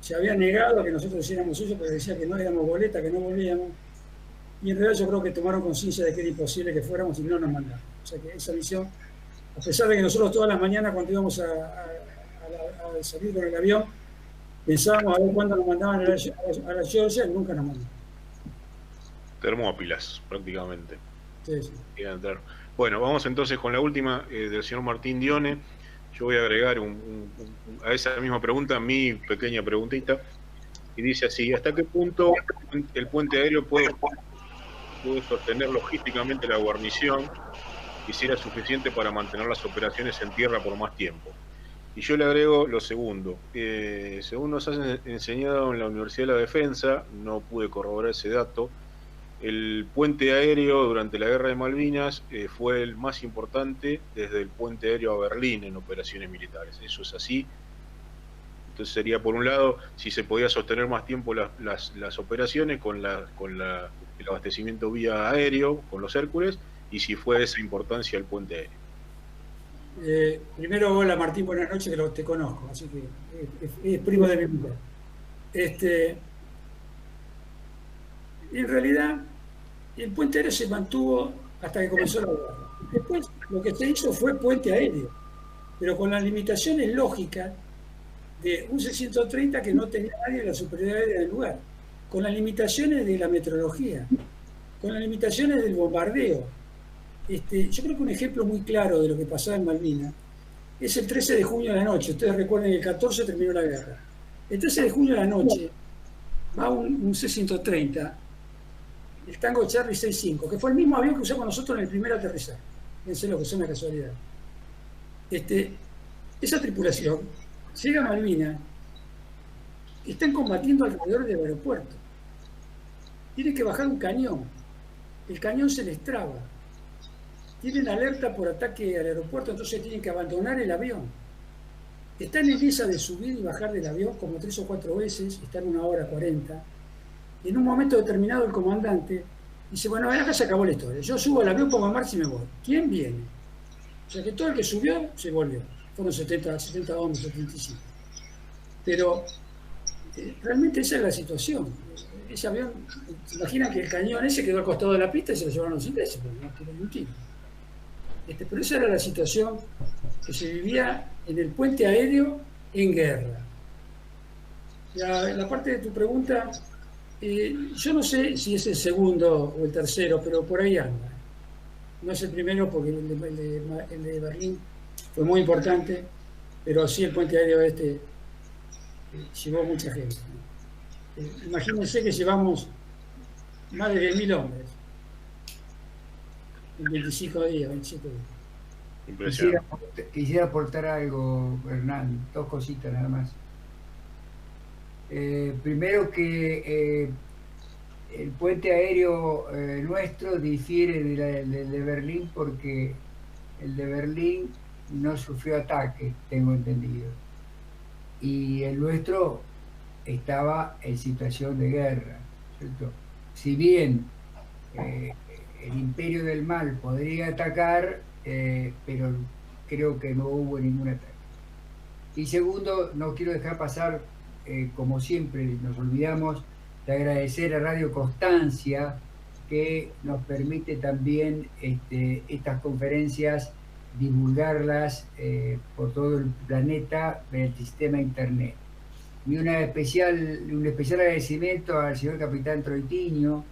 se había negado a que nosotros hiciéramos eso, porque decía que no éramos boleta, que no volvíamos, y en realidad yo creo que tomaron conciencia de que era imposible que fuéramos y no nos mandaron. O sea que esa misión, a pesar de que nosotros todas las mañanas cuando íbamos a salir con el avión, pensábamos a ver cuándo nos mandaban a la Georgia, y nunca nos mandaron. Termópilas, prácticamente. Sí, sí. Bueno, vamos entonces con la última del señor Martín Dione. Yo voy a agregar a esa misma pregunta mi pequeña preguntita, y dice así: ¿hasta qué punto el puente aéreo puede sostener logísticamente la guarnición y si era suficiente para mantener las operaciones en tierra por más tiempo? Y yo le agrego lo segundo. Según nos han enseñado en la Universidad de la Defensa, no pude corroborar ese dato, el puente aéreo durante la Guerra de Malvinas fue el más importante desde el puente aéreo a Berlín en operaciones militares. ¿Eso es así? Entonces sería, por un lado, si se podía sostener más tiempo las operaciones con el abastecimiento vía aéreo, con los Hércules, y si fue de esa importancia el puente aéreo. Primero, hola Martín, buenas noches, que te conozco, así que es primo de mi mujer. En realidad, el puente aéreo se mantuvo hasta que comenzó la guerra. Después, lo que se hizo fue puente aéreo, pero con las limitaciones lógicas de un C-130 que no tenía nadie en la superioridad aérea del lugar, con las limitaciones de la meteorología, con las limitaciones del bombardeo. Yo creo que un ejemplo muy claro de lo que pasaba en Malvinas es el 13 de junio de la noche. Ustedes recuerden que el 14 terminó la guerra. El 13 de junio de la noche va un C-130, el Tango Charlie 65, que fue el mismo avión que usamos nosotros en el primer aterrizaje. Fíjense lo que es una casualidad. Esa tripulación llega a Malvinas, están combatiendo alrededor del aeropuerto. Tienen que bajar un cañón. El cañón se les traba. Tienen alerta por ataque al aeropuerto, entonces tienen que abandonar el avión. Están en esa de subir y bajar del avión como 3 o 4 veces, están 1 hora 40. Y en un momento determinado el comandante dice, bueno, acá se acabó la historia. Yo subo al avión, pongo en marcha y me voy. ¿Quién viene? O sea que todo el que subió se volvió. Fueron 70 hombres, 75. Pero realmente esa es la situación. Ese avión, se imaginan que el cañón ese quedó al costado de la pista y se lo llevaron los ingleses, pero no tiene un tiro. Pero esa era la situación que se vivía en el puente aéreo en guerra. La parte de tu pregunta, yo no sé si es el segundo o el tercero, pero por ahí anda. No es el primero porque el de Berlín fue muy importante, pero sí el puente aéreo llevó mucha gente. Imagínense que llevamos más de 10.000 hombres en 25 días, 27 días. Quisiera aportar algo, Hernán, 2 cositas nada más. Primero que el puente aéreo nuestro difiere del de Berlín porque el de Berlín no sufrió ataque, tengo entendido. Y el nuestro estaba en situación de guerra, ¿cierto? Si bien el Imperio del Mal podría atacar, pero creo que no hubo ningún ataque. Y segundo, no quiero dejar pasar, como siempre nos olvidamos, de agradecer a Radio Constancia, que nos permite también estas conferencias divulgarlas por todo el planeta en el sistema internet. Y un especial agradecimiento al señor capitán Troitiño,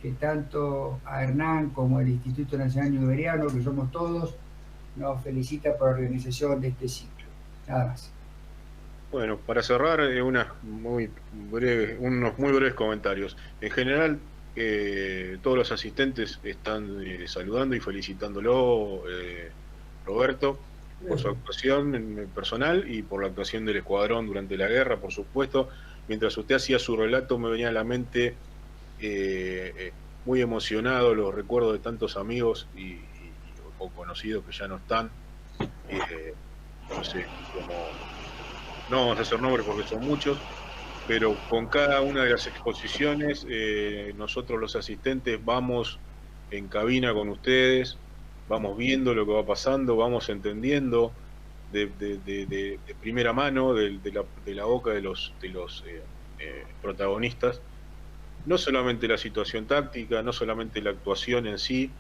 que tanto a Hernán como al Instituto Nacional Iberiano, que somos todos, nos felicita por la organización de este ciclo. Nada más. Bueno, para cerrar, unos muy breves comentarios. En general, todos los asistentes están saludando y felicitándolo, Roberto, por su actuación personal y por la actuación del escuadrón durante la guerra, por supuesto. Mientras usted hacía su relato, me venía a la mente muy emocionado los recuerdos de tantos amigos o conocidos que ya no están. No sé, no vamos a hacer nombres porque son muchos, pero con cada una de las exposiciones, nosotros los asistentes vamos en cabina con ustedes, vamos viendo lo que va pasando, vamos entendiendo de primera mano, de la boca de los protagonistas, no solamente la situación táctica, no solamente la actuación en sí,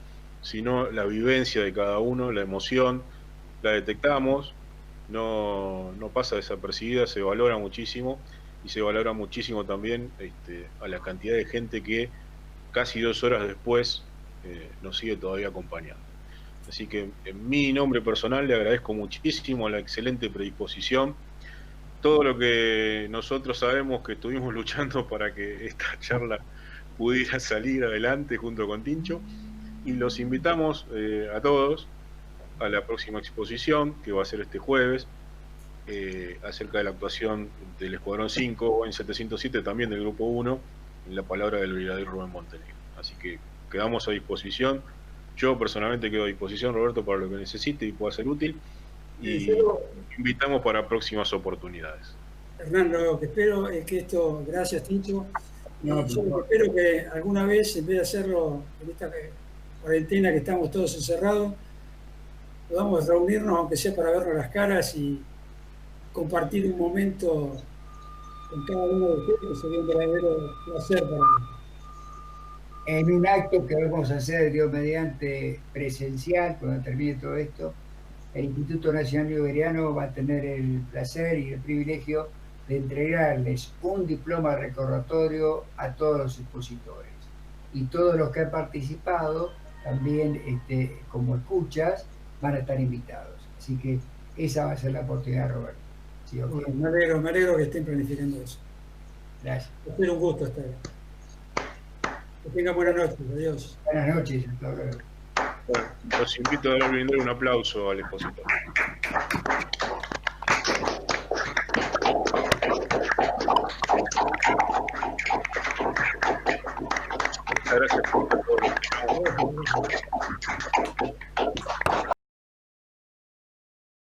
sino la vivencia de cada uno, la emoción, la detectamos, no pasa desapercibida, se valora muchísimo, y se valora muchísimo también a la cantidad de gente que casi 2 horas después nos sigue todavía acompañando. Así que en mi nombre personal le agradezco muchísimo la excelente predisposición, todo lo que nosotros sabemos que estuvimos luchando para que esta charla pudiera salir adelante junto con Tincho, y los invitamos a todos a la próxima exposición, que va a ser este jueves, acerca de la actuación del Escuadrón 5 en 707, también del Grupo 1, en la palabra del brigadier Rubén Montenegro. Así que quedamos a disposición. Yo personalmente quedo a disposición, Roberto, para lo que necesite y pueda ser útil, y invitamos para próximas oportunidades. Hernán, lo que espero es que esto, gracias Tincho, yo espero que alguna vez, en vez de hacerlo en esta cuarentena que estamos todos encerrados, podamos reunirnos, aunque sea para vernos las caras y compartir un momento con cada uno de ustedes, que sería un verdadero placer para mí. En un acto que vamos a hacer, Dios mediante, presencial, cuando termine todo esto, el Instituto Nacional Iberiano va a tener el placer y el privilegio de entregarles un diploma recordatorio a todos los expositores. Y todos los que han participado también como escuchas van a estar invitados. Así que esa va a ser la oportunidad, Roberto. ¿Sí, okay? Bueno, me alegro que estén planificando eso. Gracias. Ha sido un gusto estar. Que tengan buenas noches. Adiós. Buenas noches. Hasta luego. Bueno, los invito a brindar un aplauso al expositor.